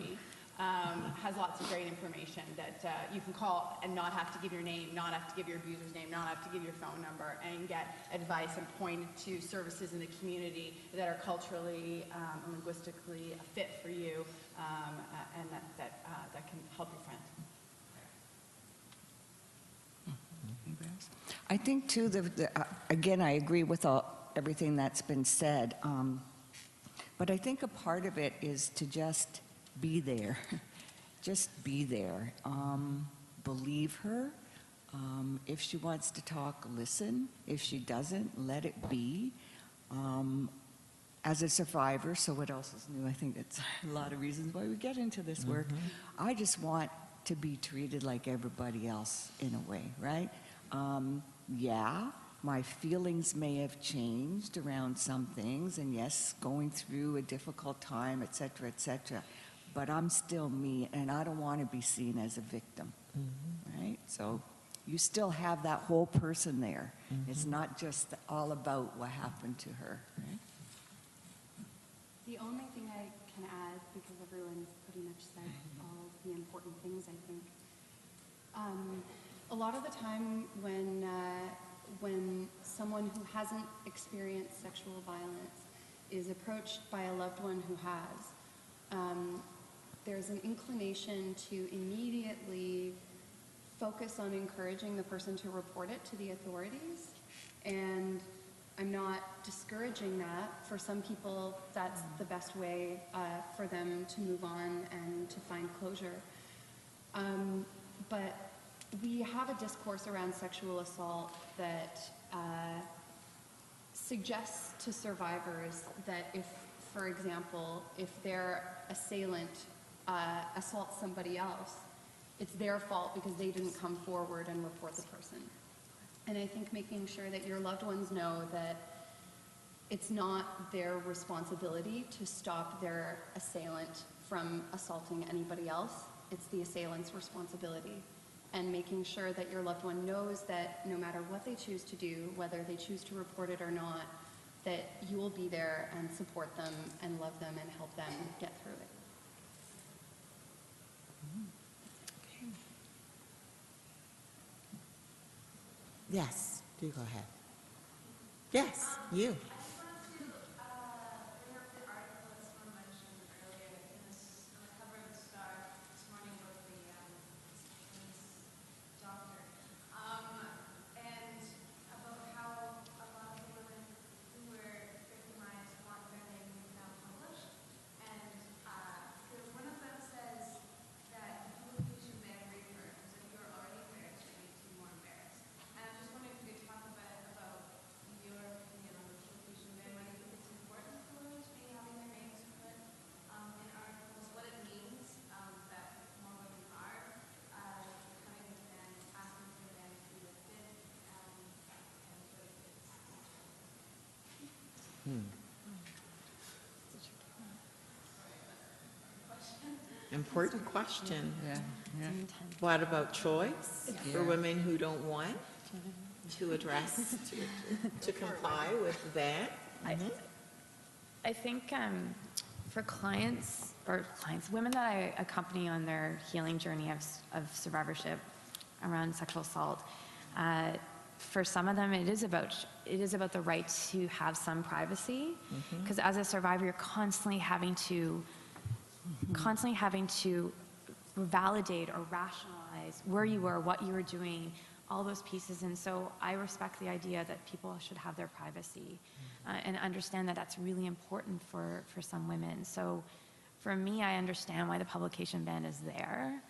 Has lots of great information that you can call and not have to give your name, not have to give your abuser's name, not have to give your phone number, and get advice and pointed to services in the community that are culturally and linguistically a fit for you, and that can help your friend. I think too, again, I agree with everything that's been said, but I think a part of it is to just be there. Just be there. Believe her. If she wants to talk, listen. If she doesn't, let it be. As a survivor, so what else is new? I think that's a lot of reasons why we get into this work. I just want to be treated like everybody else in a way, right? Yeah, my feelings may have changed around some things, and yes, going through a difficult time, et cetera, but I'm still me, and I don't want to be seen as a victim, right? So you still have that whole person there. It's not just all about what happened to her, right? The only thing I can add, because everyone's pretty much said all the important things, I think. A lot of the time when someone who hasn't experienced sexual violence is approached by a loved one who has, there's an inclination to immediately focus on encouraging the person to report it to the authorities. And I'm not discouraging that. For some people, that's the best way for them to move on and to find closure. But we have a discourse around sexual assault that suggests to survivors that if, for example, if their assailant assaults somebody else, it's their fault because they didn't come forward and report the person. And I think making sure that your loved ones know that it's not their responsibility to stop their assailant from assaulting anybody else. It's the assailant's responsibility. And making sure that your loved one knows that no matter what they choose to do, whether they choose to report it or not, that you will be there and support them and love them and help them get through it. Yes, do go ahead. Yes, you. Important question. Yeah. What about choice for women who don't want to address, to comply with that? I think for clients, women that I accompany on their healing journey of survivorship around sexual assault, for some of them it is about the right to have some privacy, because as a survivor you're constantly having to validate or rationalize where you were, what you were doing, all those pieces. And so I respect the idea that people should have their privacy and understand that that's really important for some women. So for me, I understand why the publication ban is there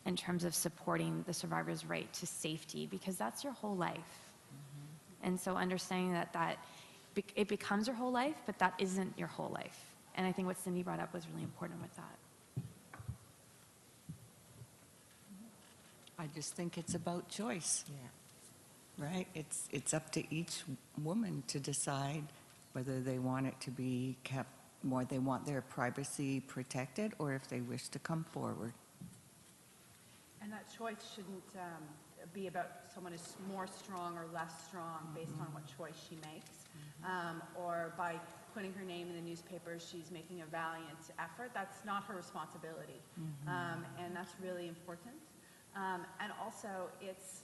in terms of supporting the survivor's right to safety, because that's your whole life. And so understanding that it becomes your whole life, but that isn't your whole life. And I think what Cyndy brought up was really important with that. I just think it's about choice. Right? It's up to each woman to decide whether they want it to be kept, or they want their privacy protected, or if they wish to come forward. And that choice shouldn't be about someone is more strong or less strong based on what choice she makes, or by putting her name in the newspaper, she's making a valiant effort. That's not her responsibility, and that's really important. And also, it's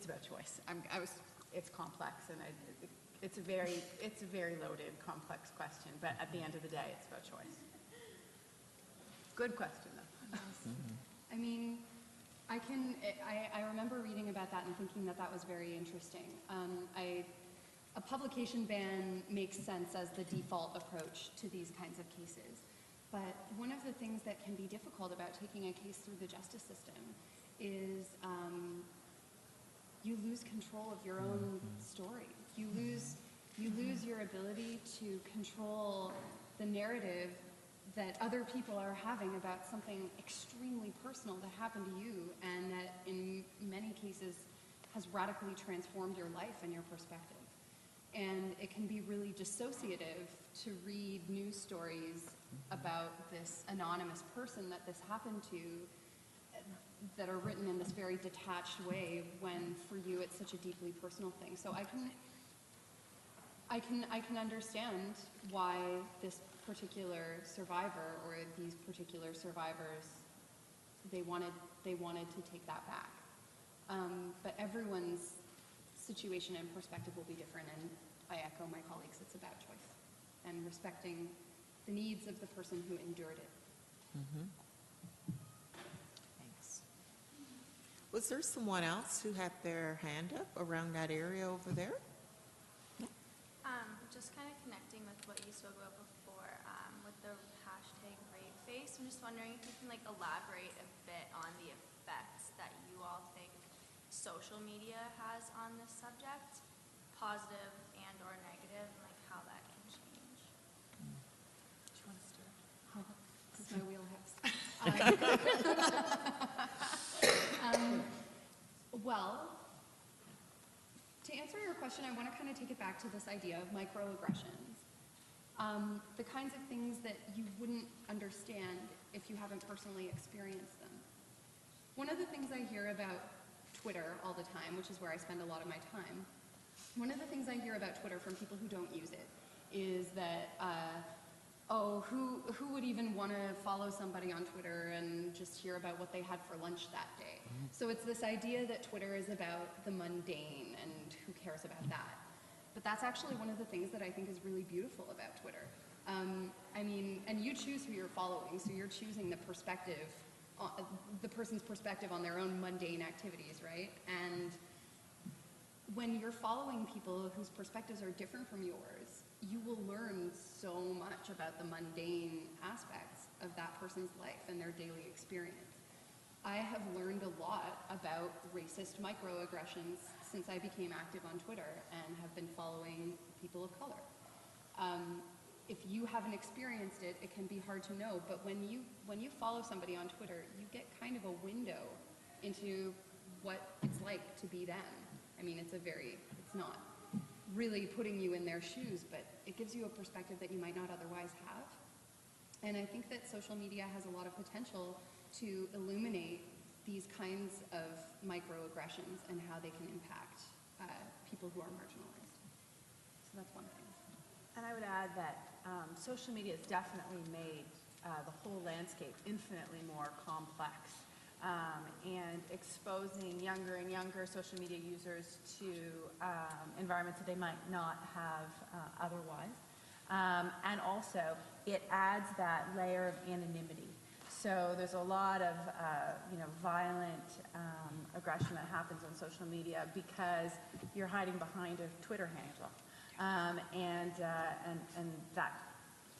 about choice. It's complex, and it's a very loaded, complex question. But at the end of the day, it's about choice. Good question, though. I mean, I remember reading about that and thinking that was very interesting. a publication ban makes sense as the default approach to these kinds of cases. But one of the things that can be difficult about taking a case through the justice system is you lose control of your own story. You lose your ability to control the narrative that other people are having about something extremely personal that happened to you and that in many cases has radically transformed your life and your perspective. And it can be really dissociative to read news stories about this anonymous person that this happened to that are written in this very detached way when for you it's such a deeply personal thing. So I can understand why this particular survivor or these particular survivors, they wanted to take that back. But everyone's situation and perspective will be different, and I echo my colleagues, it's about choice and respecting the needs of the person who endured it. Thanks. Was there someone else who had their hand up around that area over there? Just kind of connecting with what you spoke about before with the hashtag #RapeFace. I'm just wondering if you can elaborate a bit on the effects that you all think social media has on this subject, positive and or negative, and how that can change. Do you want to start? This is my wheelhouse. Well, to answer your question, I want to kind of take it back to this idea of microaggressions. The kinds of things that you wouldn't understand if you haven't personally experienced them. One of the things I hear about Twitter all the time, which is where I spend a lot of my time, one of the things I hear about Twitter from people who don't use it is that, who would even want to follow somebody on Twitter and just hear about what they had for lunch that day? So it's this idea that Twitter is about the mundane and who cares about that. But that's actually one of the things that I think is really beautiful about Twitter. And you choose who you're following, so you're choosing the perspective, the person's perspective on their own mundane activities, right? And when you're following people whose perspectives are different from yours, you will learn so much about the mundane aspects of that person's life and their daily experience. I have learned a lot about racist microaggressions since I became active on Twitter and have been following people of color. If you haven't experienced it, it can be hard to know, but when you follow somebody on Twitter, you get kind of a window into what it's like to be them. I mean, it's not really putting you in their shoes, but it gives you a perspective that you might not otherwise have. And I think that social media has a lot of potential to illuminate these kinds of microaggressions and how they can impact people who are marginalized. So that's one thing. And I would add that social media has definitely made the whole landscape infinitely more complex. And exposing younger and younger social media users to environments that they might not have otherwise. And also, it adds that layer of anonymity. So there's a lot of violent aggression that happens on social media because you're hiding behind a Twitter handle. And that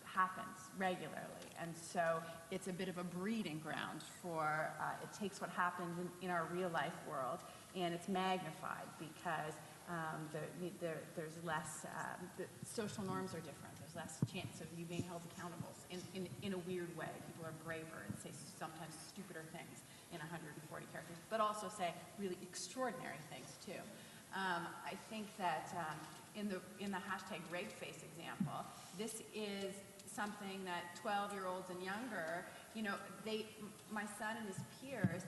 happens regularly. And so it's a bit of a breeding ground for, it takes what happens in our real life world and it's magnified because there's less, the social norms are different. There's less chance of you being held accountable in a weird way. People are braver and say sometimes stupider things in 140 characters, but also say really extraordinary things too. I think that in the hashtag #RapeFace example, this is something that 12-year-olds and younger, my son and his peers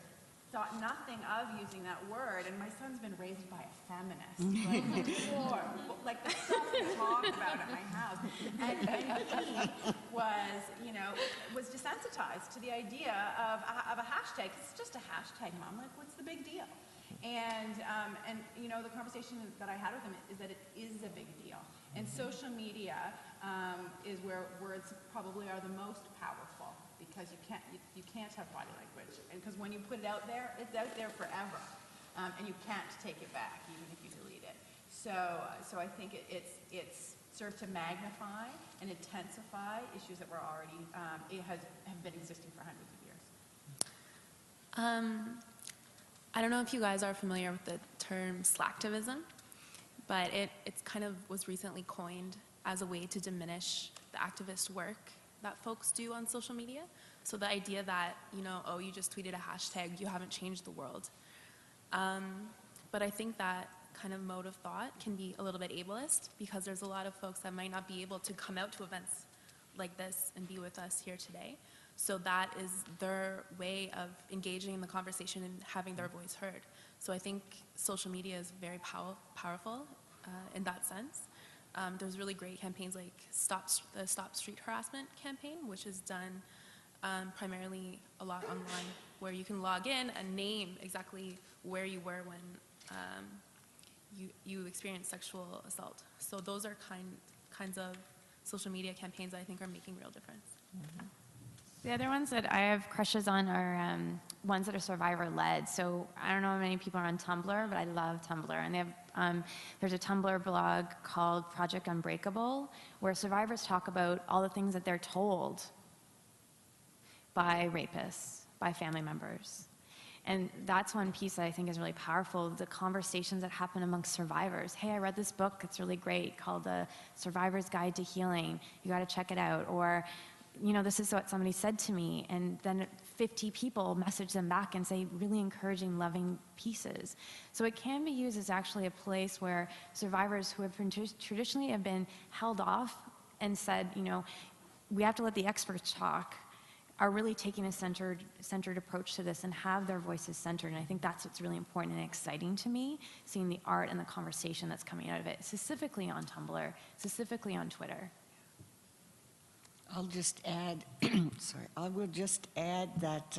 thought nothing of using that word, and my son's been raised by a feminist, like the stuff we talk about at my house, and he was desensitized to the idea of a hashtag. It's just a hashtag, Mom. Like, what's the big deal? And the conversation that I had with him is that it is a big deal. And social media is where words probably are the most powerful because you can't have body language. And because when you put it out there, it's out there forever. And you can't take it back, even if you delete it. So I think it's served to magnify and intensify issues that were already, have been existing for hundreds of years. I don't know if you guys are familiar with the term slacktivism, but it's kind of was recently coined as a way to diminish the activist work that folks do on social media. So the idea that, oh, you just tweeted a hashtag, you haven't changed the world. But I think that kind of mode of thought can be a little bit ableist, because there's a lot of folks that might not be able to come out to events like this and be with us here today. So that is their way of engaging in the conversation and having their voice heard. So I think social media is very powerful in that sense. There's really great campaigns like the Stop Street Harassment campaign, which is done primarily a lot online, where you can log in and name exactly where you were when you experienced sexual assault. So those are kinds of social media campaigns that I think are making real difference. Mm-hmm. The other ones that I have crushes on are ones that are survivor-led. So I don't know how many people are on Tumblr, but I love Tumblr. And they have, there's a Tumblr blog called Project Unbreakable, where survivors talk about all the things that they're told by rapists, by family members. And that's one piece that I think is really powerful, the conversations that happen amongst survivors. Hey, I read this book, it's really great, called The Survivor's Guide to Healing. You gotta check it out. Or, this is what somebody said to me, and then 50 people message them back and say really encouraging, loving pieces. So it can be used as actually a place where survivors who have traditionally have been held off and said, we have to let the experts talk, are really taking a centered approach to this and have their voices centered. And I think that's what's really important and exciting to me, seeing the art and the conversation that's coming out of it, specifically on Tumblr, specifically on Twitter. I'll just add, I will just add that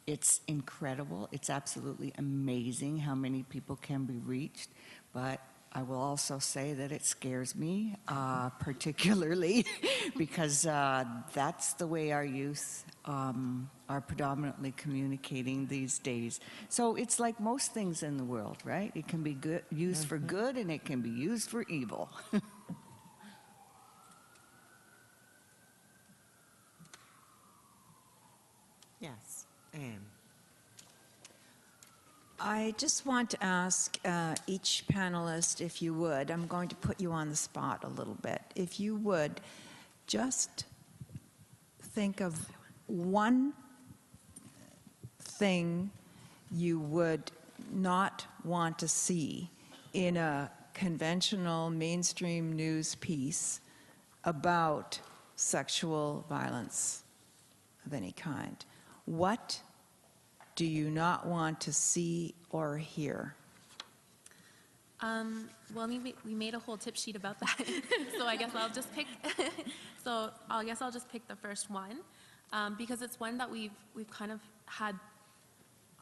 it's incredible. It's absolutely amazing how many people can be reached, but I will also say that it scares me, particularly because that's the way our youth are predominantly communicating these days. So it's like most things in the world, right? It can be used for good and it can be used for evil. Yes, Anne. I just want to ask each panelist, if you would, I'm going to put you on the spot a little bit. If you would, just think of one thing you would not want to see in a conventional mainstream news piece about sexual violence of any kind. What do you not want to see or hear? Well, we made a whole tip sheet about that, so I guess I'll just pick. I'll just pick the first one, because it's one that we've kind of had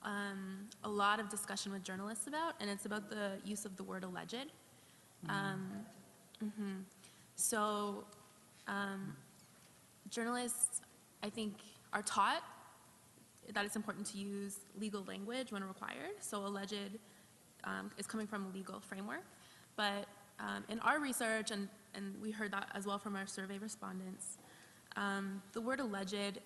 a lot of discussion with journalists about, and it's about the use of the word alleged. So, journalists, I think, are taught that it's important to use legal language when required. So alleged is coming from a legal framework. But in our research, and we heard that as well from our survey respondents, the word alleged,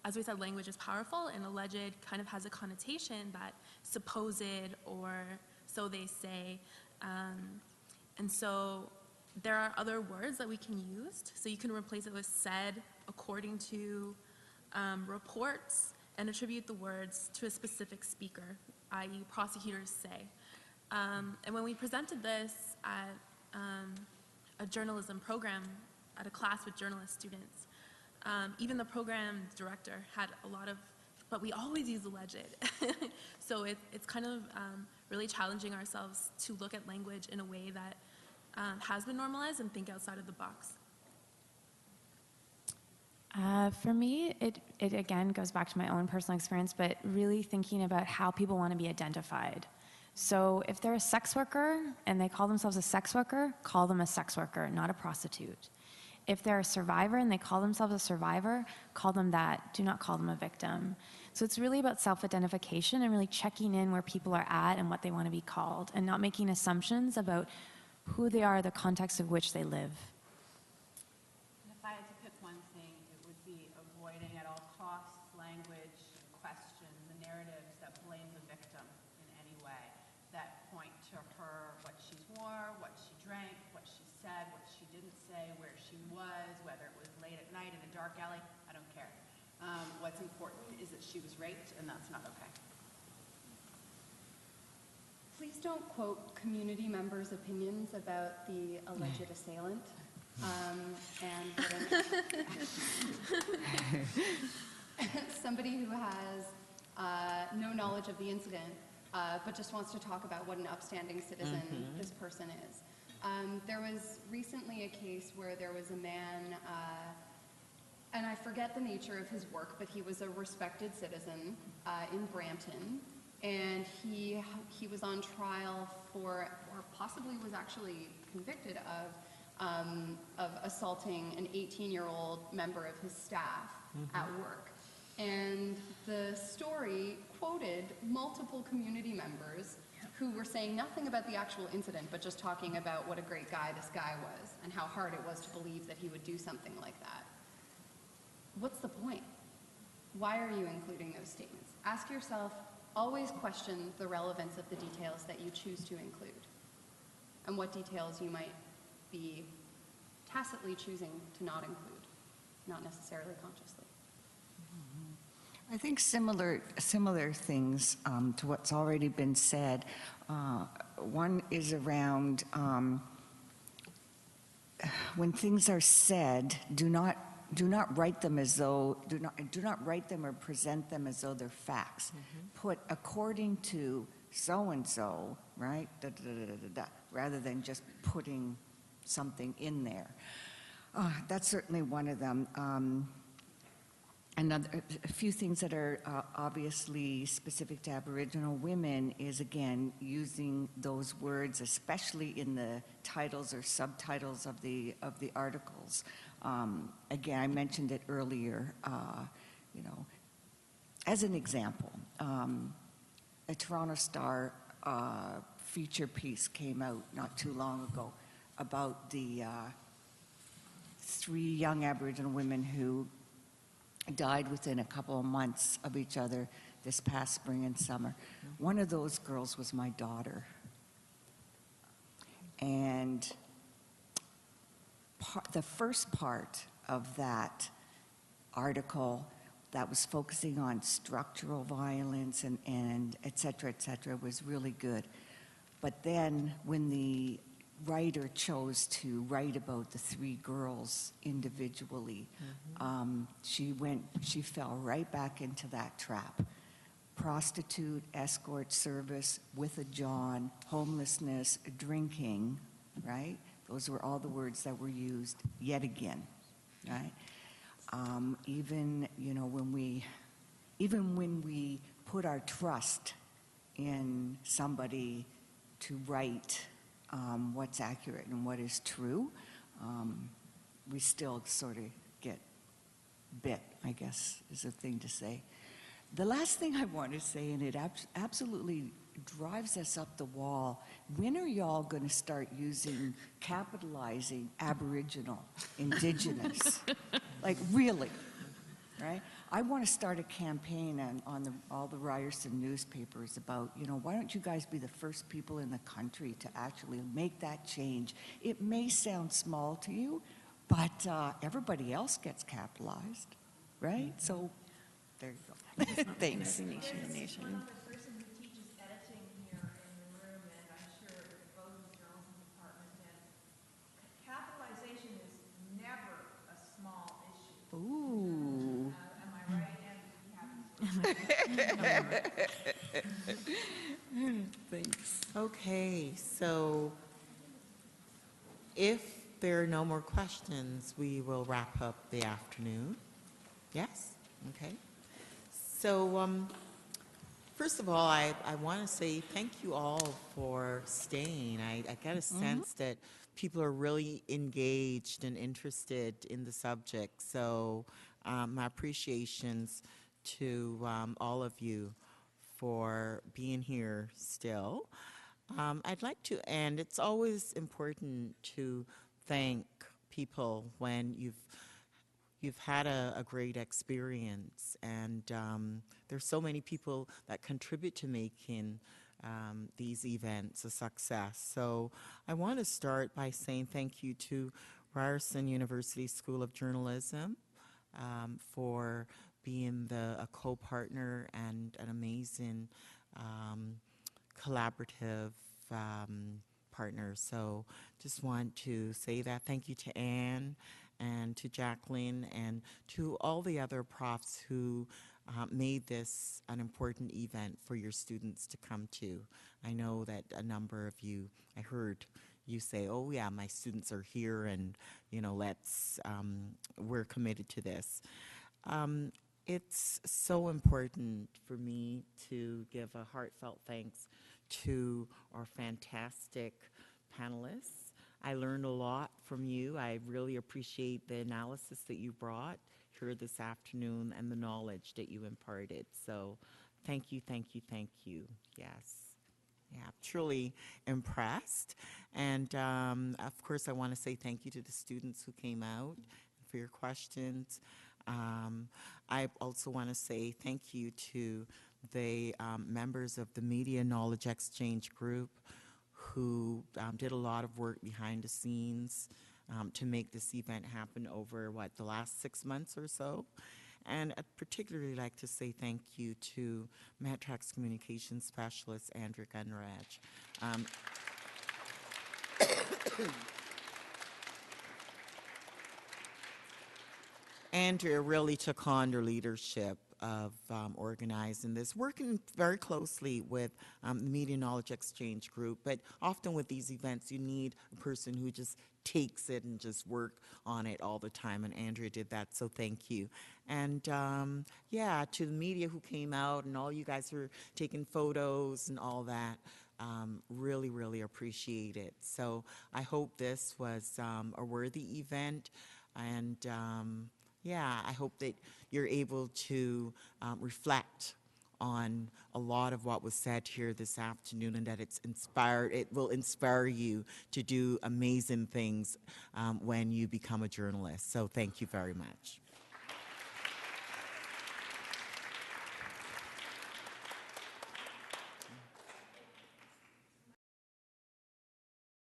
as we said, language is powerful, and alleged kind of has a connotation that supposed or so they say. And so there are other words that we can use. So you can replace it with said, according to, reports, and attribute the words to a specific speaker, i.e. prosecutors say. And when we presented this at a journalism program, at a class with journalist students, even the program director had a lot of, but we always use alleged. So it's kind of really challenging ourselves to look at language in a way that has been normalized and think outside of the box. For me, it again goes back to my own personal experience, but really thinking about how people want to be identified. So if they're a sex worker and they call themselves a sex worker, call them a sex worker, not a prostitute. If they're a survivor and they call themselves a survivor, call them that. Do not call them a victim. So it's really about self-identification and really checking in where people are at and what they want to be called, and not making assumptions about who they are, the context of which they live. If I had to pick one thing, it would be avoiding at all costs language, question, the narratives that blame the victim in any way, that point to her, what she wore, what she drank, what she said, what she didn't say, where she was, whether it was late at night in a dark alley. I don't care. What's important is that she was raped, and that's not okay. Please don't quote community members' opinions about the alleged assailant. Somebody who has no knowledge of the incident, but just wants to talk about what an upstanding citizen this person is. There was recently a case where there was a man, and I forget the nature of his work, but he was a respected citizen in Brampton, and he was on trial for, or possibly was actually convicted of assaulting an 18-year-old member of his staff at work. And the story quoted multiple community members who were saying nothing about the actual incident, but just talking about what a great guy this guy was and how hard it was to believe that he would do something like that. What's the point? Why are you including those statements? Ask yourself, always question the relevance of the details that you choose to include and what details you might be tacitly choosing to not include, not necessarily consciously. I think similar things to what's already been said. One is around when things are said, do not write them as though, do not write them or present them as though they're facts. Put according to so-and-so, right, rather than just putting something in there. That's certainly one of them. A few things that are obviously specific to Aboriginal women is, again, using those words, especially in the titles or subtitles of the articles. Again, I mentioned it earlier, as an example, a Toronto Star feature piece came out not too long ago about the 3 young Aboriginal women who died within a couple of months of each other this past spring and summer. One of those girls was my daughter. And the first part of that article that was focusing on structural violence and et cetera, was really good. But then when the writer chose to write about the 3 girls individually, she fell right back into that trap. Prostitute, escort service, with a John, homelessness, drinking, right? Those were all the words that were used yet again, right? Even when we put our trust in somebody to write what's accurate and what is true, we still sort of get bit, I guess, is a thing to say. The last thing I want to say, and it absolutely drives us up the wall, when are y'all going to start capitalizing Aboriginal, Indigenous? Like, really, right? I want to start a campaign on all the Ryerson newspapers about, why don't you guys be the first people in the country to actually make that change? It may sound small to you, but everybody else gets capitalized, right? So there you go. Thanks. The person who teaches editing here in the room, and I'm sure both of the journalism department, and capitalization is never a small issue. Ooh. Am I right? And Thanks. Okay, so if there are no more questions, we will wrap up the afternoon. Yes? Okay. So first of all, I want to say thank you all for staying. I get a sense that people are really engaged and interested in the subject. So my appreciations to all of you for being here still. I'd like to end. It's always important to thank people when you've had a great experience, and there's so many people that contribute to making these events a success. So I want to start by saying thank you to Ryerson University School of Journalism for being a co-partner and an amazing collaborative partner. So just want to say that. Thank you to Anne and to Jacqueline and to all the other profs who made this an important event for your students to come to. I know that a number of you, I heard you say, oh yeah, my students are here and, you know, we're committed to this. It's so important for me to give a heartfelt thanks to our fantastic panelists. I learned a lot from you. I really appreciate the analysis that you brought here this afternoon and the knowledge that you imparted. So thank you, thank you, thank you. Yes. Yeah, truly impressed. And of course, I want to say thank you to the students who came out for your questions. I also want to say thank you to the members of the Media Knowledge Exchange Group who did a lot of work behind the scenes to make this event happen over, the last 6 months or so. And I'd particularly like to say thank you to METRAC's communications specialist, Andrea Gunraj. Andrea really took on the leadership of organizing this, working very closely with the Media Knowledge Exchange Group. But often with these events, you need a person who just takes it and just work on it all the time. And Andrea did that, so thank you. And yeah, to the media who came out and all you guys who are taking photos and all that, really, really appreciate it. So I hope this was a worthy event. And yeah, I hope that you're able to reflect on a lot of what was said here this afternoon, and that it will inspire you to do amazing things when you become a journalist. So thank you very much.